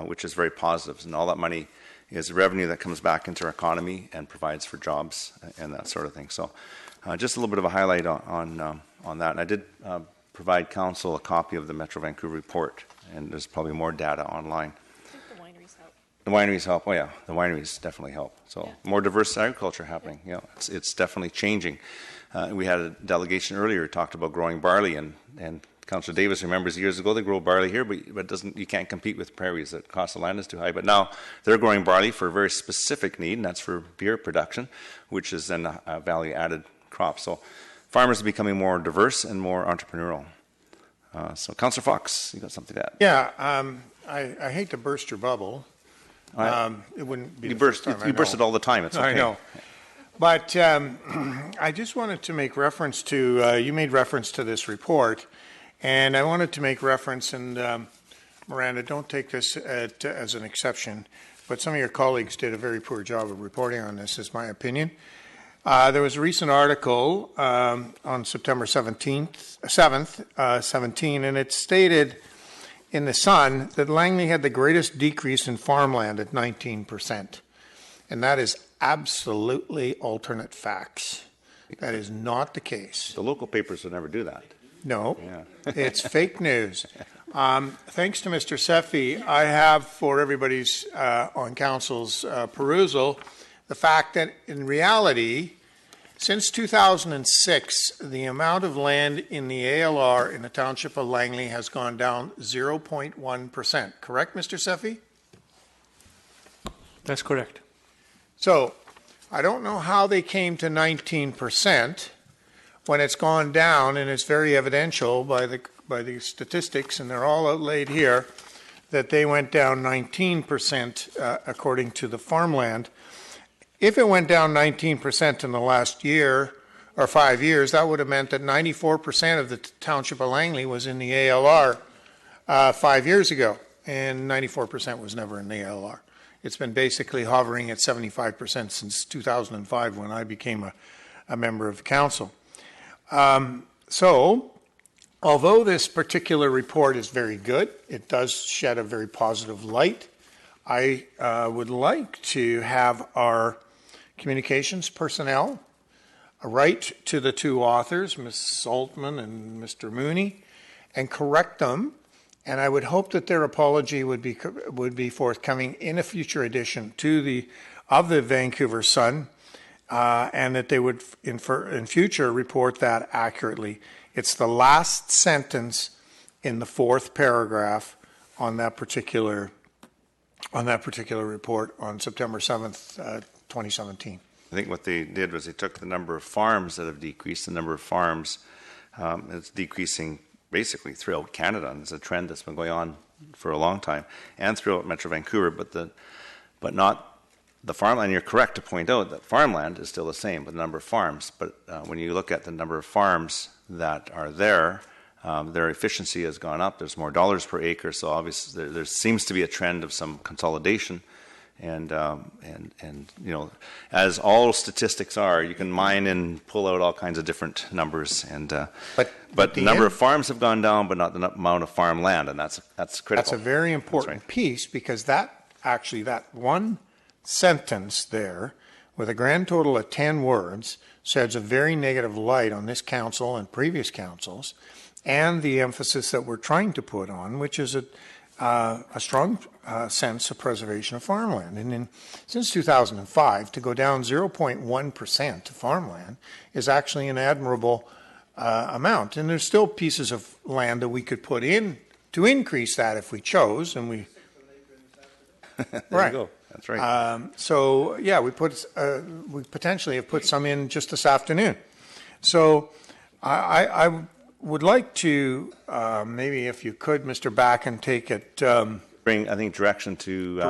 which is very positive. And all that money is revenue that comes back into our economy and provides for jobs and that sort of thing. So just a little bit of a highlight on that. And I did provide Council a copy of the Metro Vancouver report, and there's probably more data online.
I think the wineries help.
The wineries help. Oh yeah, the wineries definitely help. So more diverse agriculture happening. Yeah, it's definitely changing. We had a delegation earlier who talked about growing barley, and Councillor Davis remembers years ago they grow barley here, but you can't compete with prairies. The cost of land is too high. But now they're growing barley for a very specific need, and that's for beer production, which is then a value-added crop. So farmers are becoming more diverse and more entrepreneurial. So Councillor Fox, you got something to add?
Yeah, I hate to burst your bubble. It wouldn't be
you burst it all the time. It's okay.
I know. But I just wanted to make reference to, you made reference to this report, and I wanted to make reference, and Miranda, don't take this as an exception, but some of your colleagues did a very poor job of reporting on this, is my opinion. There was a recent article on September 7th, 17, and it stated in the Sun that Langley had the greatest decrease in farmland at 19%. And that is absolutely alternate facts. That is not the case.
The local papers would never do that.
No, it's fake news. Thanks to Mr. Seffi, I have for everybody's on council's perusal the fact that in reality, since 2006, the amount of land in the ALR in the Township of Langley has gone down 0.1%. Correct, Mr. Seffi?
That's correct.
So I don't know how they came to 19% when it's gone down, and it's very evidential by the statistics, and they're all outlaid here, that they went down 19% according to the farmland. If it went down 19% in the last year or 5 years, that would have meant that 94% of the Township of Langley was in the ALR 5 years ago, and 94% was never in the ALR. It's been basically hovering at 75% since 2005 when I became a member of council. So, although this particular report is very good, it does shed a very positive light. I would like to have our communications personnel write to the two authors, Ms. Saltman and Mr. Mooney, and correct them. And I would hope that their apology would be forthcoming in a future edition of the Vancouver Sun, and that they would in future report that accurately. It's the last sentence in the fourth paragraph on that particular report on September 7th, 2017.
I think what they did was they took the number of farms that have decreased. The number of farms is decreasing basically throughout Canada, and it's a trend that's been going on for a long time, and throughout Metro Vancouver, but not the farmland. You're correct to point out that farmland is still the same, but the number of farms. But when you look at the number of farms that are there, their efficiency has gone up. There's more dollars per acre, so obviously there seems to be a trend of some consolidation. And you know, as all statistics are, you can mine and pull out all kinds of different numbers. And but the number of farms have gone down, but not the amount of farmland, and that's critical.
That's a very important piece, because that one sentence there, with a grand total of 10 words, sheds a very negative light on this council and previous councils, and the emphasis that we're trying to put on, which is a strong sense of preservation of farmland. And since 2005, to go down 0.1% to farmland is actually an admirable amount. And there's still pieces of land that we could put in to increase that if we chose, and we...
There
right.
you go. That's right.
So yeah, we potentially have put some in just this afternoon. So I would like to maybe, if you could, Mr. Backen, take it.
Bring, I think, direction to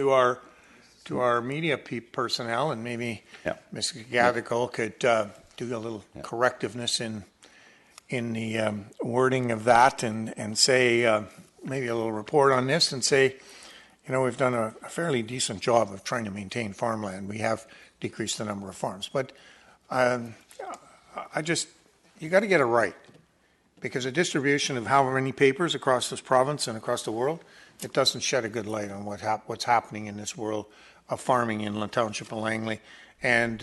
our media personnel, and maybe Ms. Gadigal could do a little correctiveness in the wording of that, and say maybe a little report on this, and say, you know, we've done a fairly decent job of trying to maintain farmland. We have decreased the number of farms, but you got to get it right, because a distribution of how many papers across this province and across the world, it doesn't shed a good light on what's happening in this world of farming in the Township of Langley. And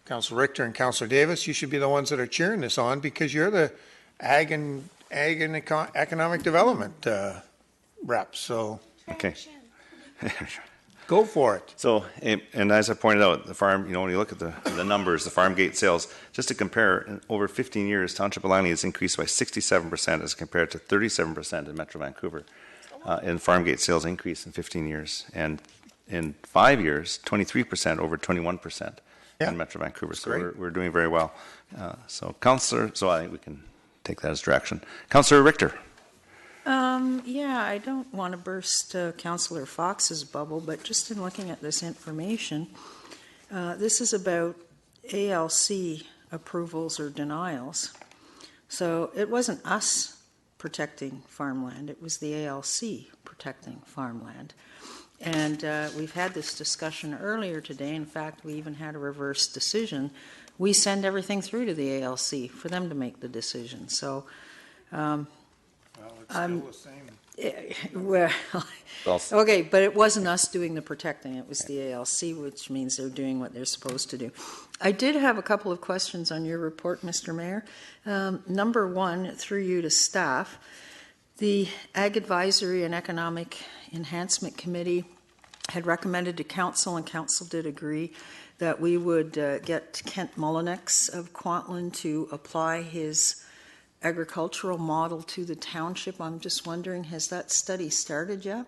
Councillor Richter and Councillor Davis, you should be the ones that are cheering this on, because you're the ag and economic development reps. So
okay.
Go for it.
So, and as I pointed out, the farm, you know, when you look at the numbers, the farm gate sales, just to compare, in over 15 years, Township of Langley has increased by 67% as compared to 37% in Metro Vancouver. In farm gate sales increase in 15 years. And in 5 years, 23% over 21% in Metro Vancouver. So we're doing very well. So I think we can take that as direction. Councillor Richter.
Yeah, I don't want to burst Councillor Fox's bubble, but just in looking at this information, this is about ALC approvals or denials. So it wasn't us protecting farmland, it was the ALC protecting farmland. And we've had this discussion earlier today. In fact, we even had a reverse decision. We send everything through to the ALC for them to make the decision. So
Well, it's still the same.
Well,
Well,
okay, but it wasn't us doing the protecting, it was the ALC, which means they're doing what they're supposed to do. I did have a couple of questions on your report, Mr. Mayor. Number one, through you to staff, the Ag Advisory and Economic Enhancement Committee had recommended to Council, and Council did agree, that we would get Kent Mullinex of Kwantlen to apply his agricultural model to the township. I'm just wondering, has that study started yet?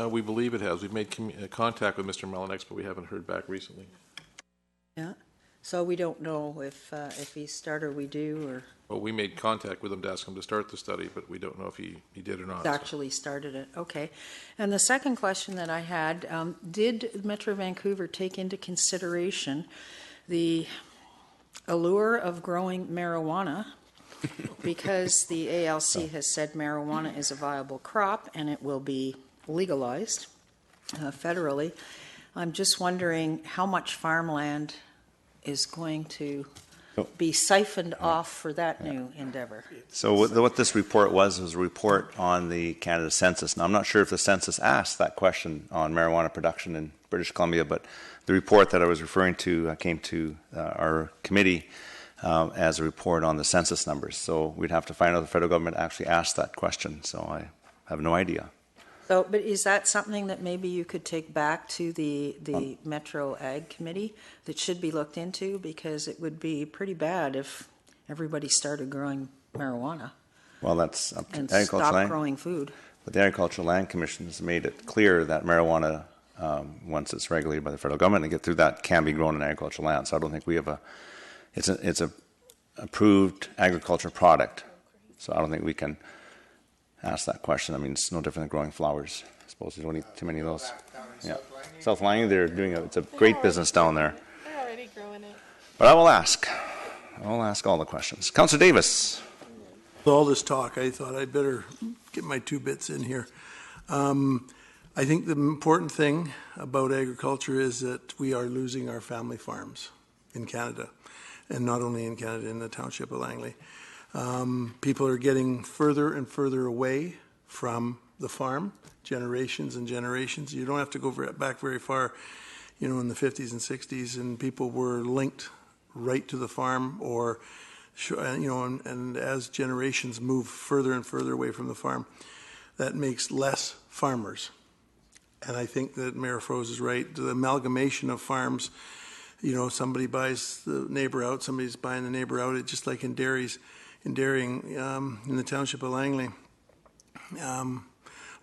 We believe it has. We've made contact with Mr. Melinex, but we haven't heard back recently.
Yeah. So we don't know if he started or we do, or
Well, we made contact with him to ask him to start the study, but we don't know if he did or not.
actually started it. Okay. And the second question that I had, did Metro Vancouver take into consideration the allure of growing marijuana? Because the ALC has said marijuana is a viable crop and it will be legalized federally. I'm just wondering how much farmland is going to be siphoned off for that new endeavor.
So what this report was a report on the Canada Census. Now, I'm not sure if the census asked that question on marijuana production in British Columbia, but the report that I was referring to came to our committee as a report on the census numbers. So we'd have to find out if the federal government actually asked that question. So I have no idea.
So, but is that something that maybe you could take back to the Metro Ag Committee that should be looked into? Because it would be pretty bad if everybody started growing marijuana.
Well, that's up to
and
Agricultural
stop
Land.
growing food.
But the Agricultural Land Commission has made it clear that marijuana, once it's regulated by the federal government and get through that, can be grown in agricultural land. So I don't think we have it's a approved agriculture product. So I don't think we can ask that question. I mean, it's no different than growing flowers. I suppose you don't need too many of those. Yeah, South Langley, they're doing it's a great business down there.
They're already growing it.
But I will ask all the questions. Councillor Davis.
With all this talk, I thought I'd better get my 2 bits in here. I think the important thing about agriculture is that we are losing our family farms in Canada, and not only in Canada, in the township of Langley. People are getting further and further away from the farm, generations and generations. You don't have to go back very far, in the 50s and 60s, and people were linked right to the farm, or, and as generations move further and further away from the farm, that makes less farmers. And I think that Mayor Froese is right. The amalgamation of farms, somebody buys the neighbor out, somebody's buying the neighbor out. It's just like in dairying in the township of Langley.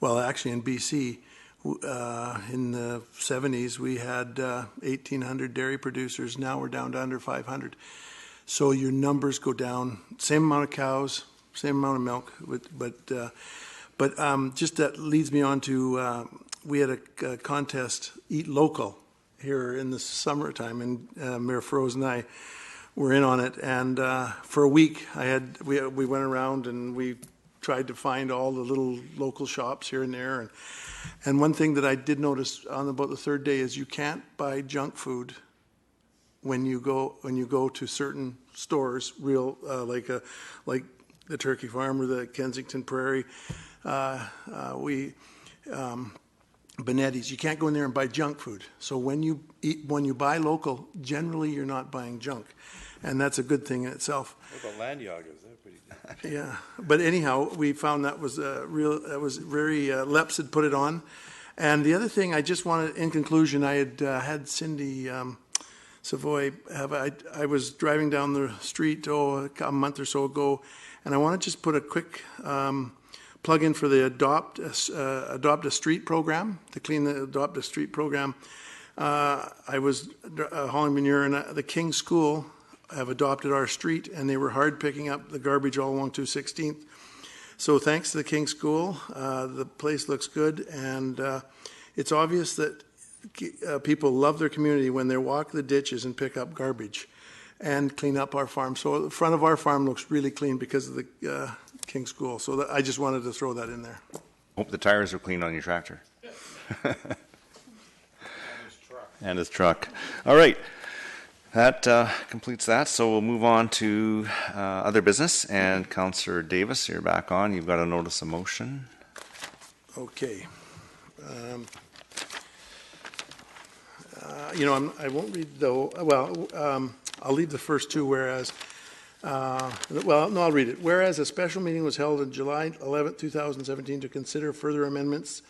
Well, actually in BC, in the 70s, we had 1,800 dairy producers. Now we're down to under 500. So your numbers go down. Same amount of cows, same amount of milk, but just that leads me on to we had a contest, Eat Local, here in the summertime, and Mayor Froese and I were in on it. And for a week, we went around and we tried to find all the little local shops here and there. And one thing that I did notice on about the 3rd day is you can't buy junk food when you go to certain stores, like the Turkey Farm or the Kensington Prairie. Benetti's. You can't go in there and buy junk food. So when you buy local, generally you're not buying junk, and that's a good thing in itself.
What about land yoggers? They're pretty good.
Yeah, but anyhow, we found that was very Leps had put it on, and the other thing I just wanted, in conclusion, I had Cindy Savoy I was driving down the street a month or so ago, and I want to just put a quick plug in for the Adopt a Street program, to clean the Adopt a Street program. I was hauling manure, and the King School have adopted our street, and they were hard picking up the garbage all along 216th. So thanks to the King School, the place looks good, and it's obvious that people love their community when they walk the ditches and pick up garbage and clean up our farm. So the front of our farm looks really clean because of the King School. So I just wanted to throw that in there.
Hope the tires are clean on your tractor. And his truck. All right. That completes that. So we'll move on to other business. And Councillor Davis, you're back on. You've got a notice of motion.
Okay. I won't read I'll leave the first two, whereas, I'll read it. Whereas a special meeting was held on July 11th, 2017 to consider further amendments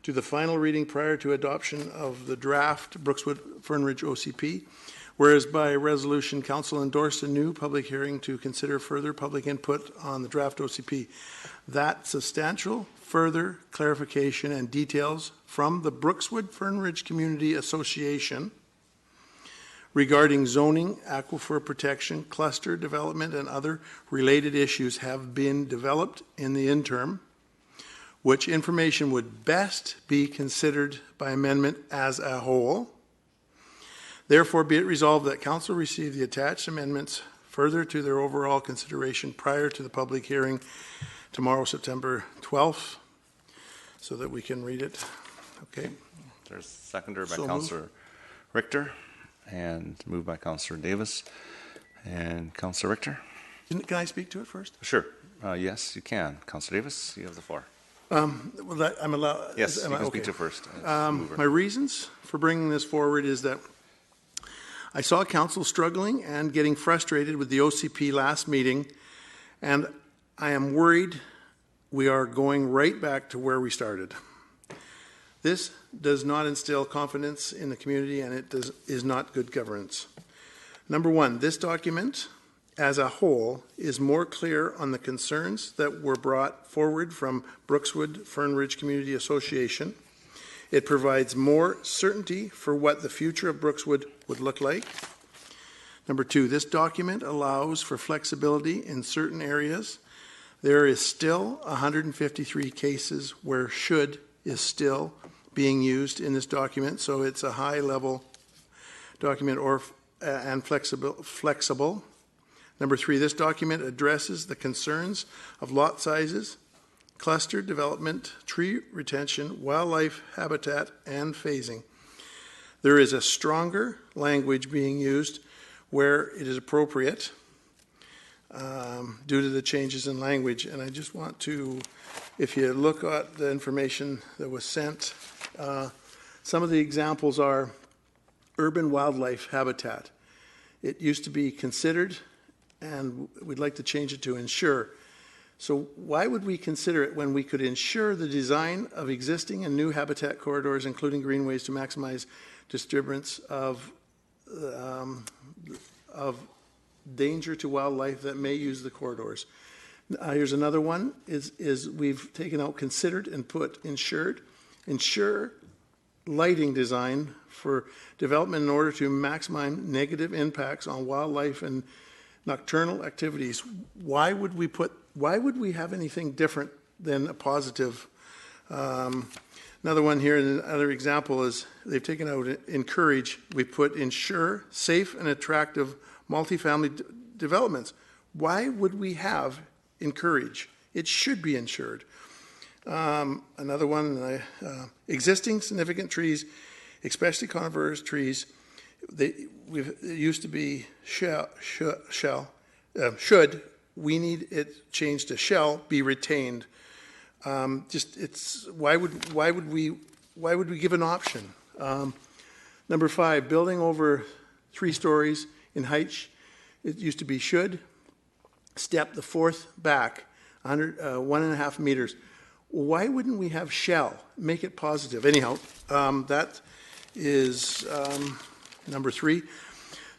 to the final reading prior to adoption of the draft Brookswood-Fernridge OCP. Whereas by resolution, Council endorsed a new public hearing to consider further public input on the draft OCP. That substantial further clarification and details from the Brookswood-Fernridge Community Association regarding zoning, aquifer protection, cluster development, and other related issues have been developed in the interim, which information would best be considered by amendment as a whole. Therefore, be it resolved that Council receive the attached amendments further to their overall consideration prior to the public hearing tomorrow, September 12th, so that we can read it. Okay.
There's seconder by
So
Councillor Richter and moved by Councillor Davis. And Councillor Richter?
Can I speak to it first?
Sure. Yes, you can. Councillor Davis, you have the floor.
I'm allowed.
Yes, you can speak to it first.
My reasons for bringing this forward is that I saw Council struggling and getting frustrated with the OCP last meeting, and I am worried we are going right back to where we started. This does not instill confidence in the community, and it is not good governance. Number one, this document as a whole is more clear on the concerns that were brought forward from Brookswood-Fernridge Community Association. It provides more certainty for what the future of Brookswood would look like. Number two, this document allows for flexibility in certain areas. There is still 153 cases where should is still being used in this document, so it's a high-level document and flexible. Number three, this document addresses the concerns of lot sizes, cluster development, tree retention, wildlife habitat, and phasing. There is a stronger language being used where it is appropriate due to the changes in language. And I just want to, if you look at the information that was sent, some of the examples are urban wildlife habitat. It used to be considered, and we'd like to change it to ensure. So why would we consider it when we could ensure the design of existing and new habitat corridors, including greenways, to maximize disturbance of danger to wildlife that may use the corridors? Here's another one, is we've taken out considered and put ensured. Ensure lighting design for development in order to maximize negative impacts on wildlife and nocturnal activities. Why would we have anything different than a positive? Another one here, another example is they've taken out encourage. We put ensure safe and attractive multifamily developments. Why would we have encourage? It should be ensured. Another one, existing significant trees, especially coniferous trees, it used to be should, we need it changed to shall be retained. Why would we give an option? Number five, building over 3 stories in height, it used to be should, step the fourth back 1.5 meters. Why wouldn't we have shall? Make it positive. Anyhow, that is number 3.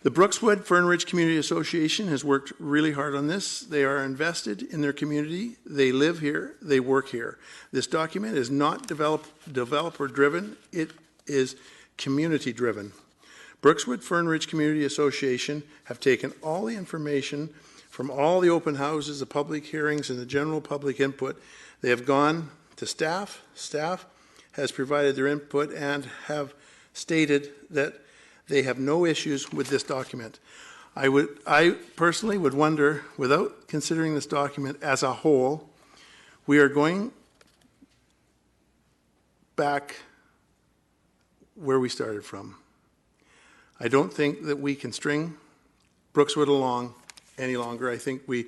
The Brookswood-Fernridge Community Association has worked really hard on this. They are invested in their community. They live here. They work here. This document is not developer-driven. It is community-driven. Brookswood-Fernridge Community Association have taken all the information from all the open houses, the public hearings, and the general public input. They have gone to staff. Staff has provided their input and have stated that they have no issues with this document. I personally would wonder, without considering this document as a whole, we are going back where we started from. I don't think that we can string Brookswood along any longer. I think we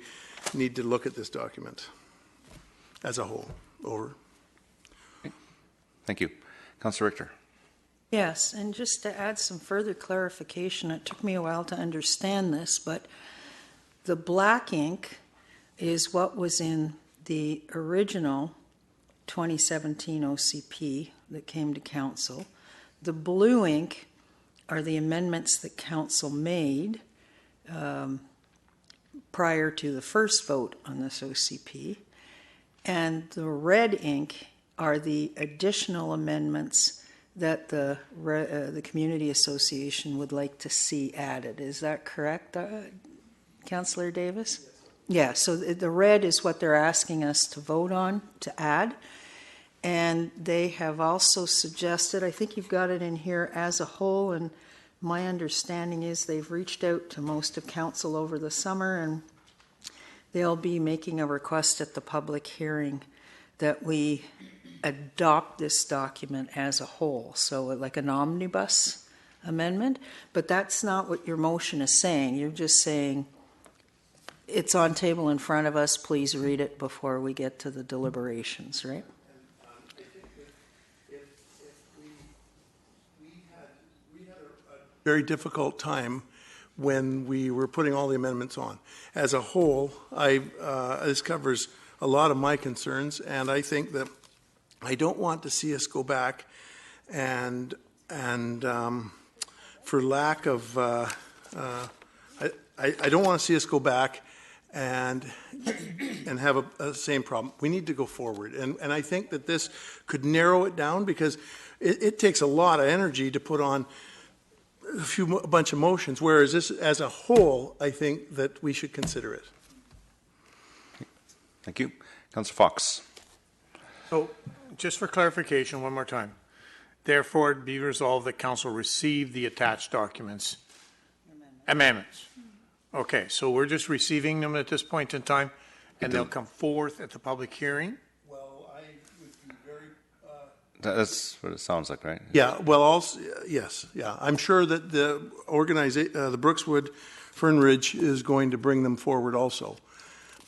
need to look at this document as a whole. Over.
Thank you. Councillor Richter.
Yes, and just to add some further clarification, it took me a while to understand this, but the black ink is what was in the original 2017 OCP that came to council. The blue ink are the amendments that council made prior to the first vote on this OCP. And the red ink are the additional amendments that the Community Association would like to see added. Is that correct, Councillor Davis? Yeah, so the red is what they're asking us to vote on, to add. And they have also suggested, I think you've got it in here as a whole, and my understanding is they've reached out to most of council over the summer, and they'll be making a request at the public hearing that we adopt this document as a whole, so like an omnibus amendment. But that's not what your motion is saying. You're just saying it's on table in front of us, please read it before we get to the deliberations, right?
I think if we had a very difficult time when we were putting all the amendments on. As a whole, this covers a lot of my concerns, and I think that I don't want to see us go back and for lack of, I don't want to see us go back and have a same problem. We need to go forward, and I think that this could narrow it down, because it takes a lot of energy to put on a bunch of motions, whereas this, as a whole, I think that we should consider it.
Thank you. Councillor Fox.
So, just for clarification, one more time. Therefore, it be resolved that council receive the attached documents. Amendments. Okay, so we're just receiving them at this point in time, and they'll come forth at the public hearing?
Well, I would be very...
That's what it sounds like, right?
Yeah, well, also, yes, yeah. I'm sure that the the Brookswood Fern Ridge is going to bring them forward also.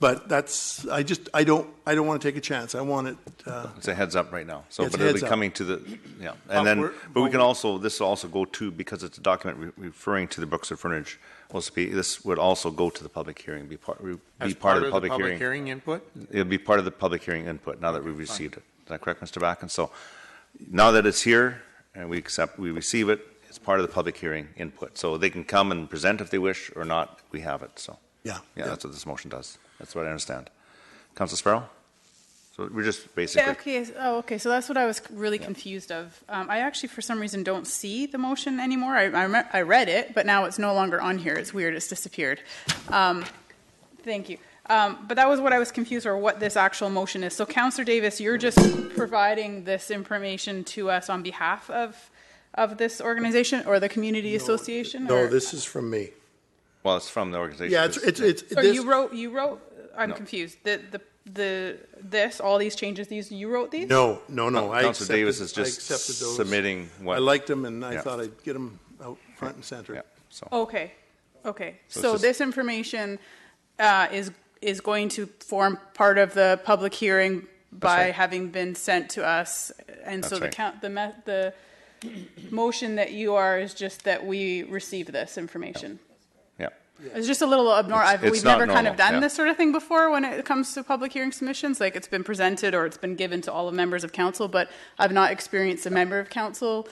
But that's, I don't want to take a chance. I want it.
It's a heads up right now. So,
It's
but
a
it'll be
heads up.
coming to the, yeah. And then, but we can also, this will also go to, because it's a document referring to the Brookswood Furniture OCP, this would also go to the public hearing, be part of the public hearing.
Input?
It'll be part of the public hearing input now that we've received it. Is that correct, Mr. Backen? So now that it's here and we receive it, it's part of the public hearing input. So they can come and present if they wish, or not, we have it. So
Yeah.
that's what this motion does. That's what I understand. Councillor Sparrow? So we're just basically...
Yeah, okay. Oh, okay. So that's what I was really confused of. I actually, for some reason, don't see the motion anymore. I read it, but now it's no longer on here. It's weird. It's disappeared. Thank you. But that was what I was confused, or what this actual motion is. So, Councillor Davis, you're just providing this information to us on behalf of this organization or the community association?
No,
or?
this is from me.
Well, it's from the organization.
Yeah, it's
So
this,
you wrote. I'm
No.
confused. All these changes. You wrote these?
No.
Councillor Davis is
I
just
accepted those.
submitting what...
I liked them, and I
Yeah.
thought I'd get them out front and center.
Yeah, so...
Okay.
So
So
it's just-
this information is going to form part of the public hearing by
right.
having been sent to us, and so
That's
the motion that you are is just that we receive this information.
Yeah.
It's just a little abnormal.
It's
We've
not
never kind of
normal,
done
yeah.
this sort of thing before when it comes to public hearing submissions. Like, it's been presented or it's been given to all the members of council, but I've not experienced a member of council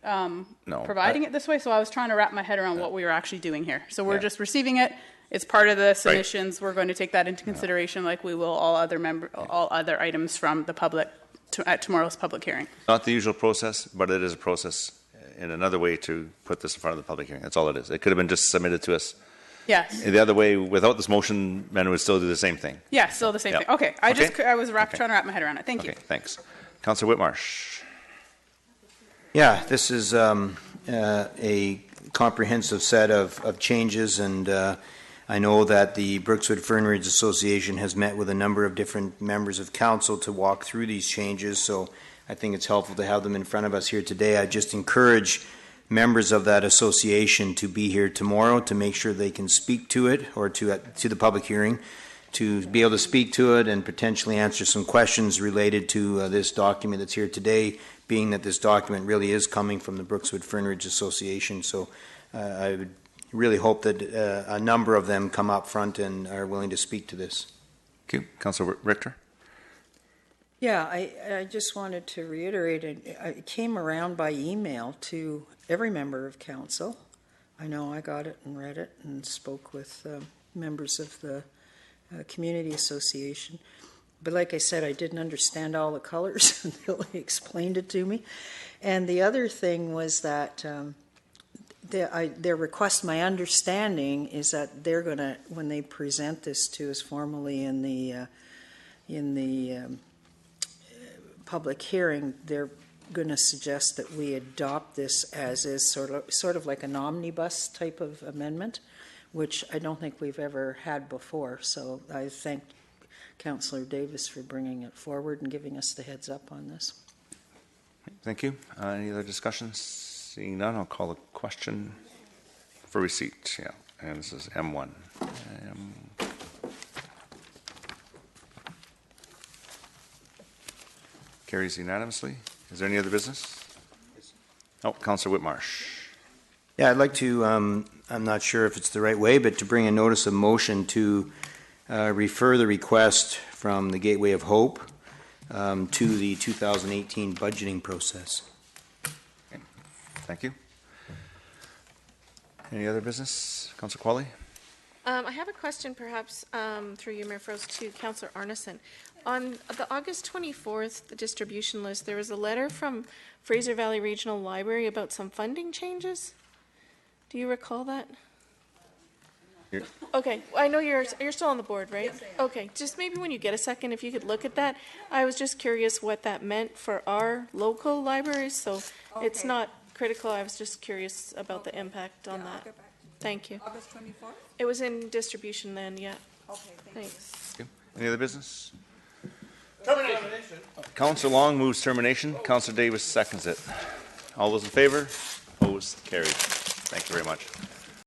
providing it this way. So I was trying to wrap my head around what we were actually doing here. So we're just receiving it. It's part of the submissions. We're going to take that into consideration, like we will all other items from the public at tomorrow's public hearing.
Not the usual process, but it is a process in another way to put this in front of the public hearing. That's all it is. It could have been just submitted to us.
Yes.
The other way, without this motion, men would still do the same thing.
Yeah, still the same
Yeah.
thing. Okay. I was
Okay.
trying to wrap my head around it. Thank you.
Okay, thanks. Councillor Whitmarsh.
Yeah, this is a comprehensive set of changes, and I know that the Brookswood Fern Ridge Association has met with a number of different members of council to walk through these changes, so I think it's helpful to have them in front of us here today. I just encourage members of that association to be here tomorrow to make sure they can speak to it, or to the public hearing, to be able to speak to it and potentially answer some questions related to this document that's here today, being that this document really is coming from the Brookswood Fernridge Association. So I would really hope that a number of them come up front and are willing to speak to this.
Thank you. Councilor Richter?
Yeah, I just wanted to reiterate, it came around by email to every member of council. I know I got it and read it and spoke with members of the community association. But like I said, I didn't understand all the colors until they explained it to me. And the other thing was that their request, my understanding, is that they're going to, when they present this to us formally in the public hearing, they're going to suggest that we adopt this as is, sort of like an omnibus type of amendment, which I don't think we've ever had before. So I thank Councillor Davis for bringing it forward and giving us the heads up on this.
Thank you. Any other discussions? Seeing none, I'll call a question for receipt. Yeah, and this is M1. Carries unanimously. Is there any other business? Oh, Councillor Whitmarsh.
Yeah, I'd like to, I'm not sure if it's the right way, but to bring a notice of motion to refer the request from the Gateway of Hope to the 2018 budgeting process.
Okay. Thank you. Any other business? Councillor Qualley?
I have a question, perhaps, through you, Mayor Frost, to Councillor Arneson. On the August 24th, the distribution list, there was a letter from Fraser Valley Regional Library about some funding changes. Do you recall that? Okay, I know you're still on the board, right? Yes, I am. Okay, just maybe when you get a second, if you could look at that. I was just curious what that meant for our local libraries, so it's not critical. I was just curious about the impact on that. Thank you.
August 24th?
It was in distribution then, yeah.
Okay,
thanks.
Okay. Any other business? Termination. Councillor Long moves termination. Councillor Davis seconds it. All those in favor? Opposed? Carried. Thank you very much.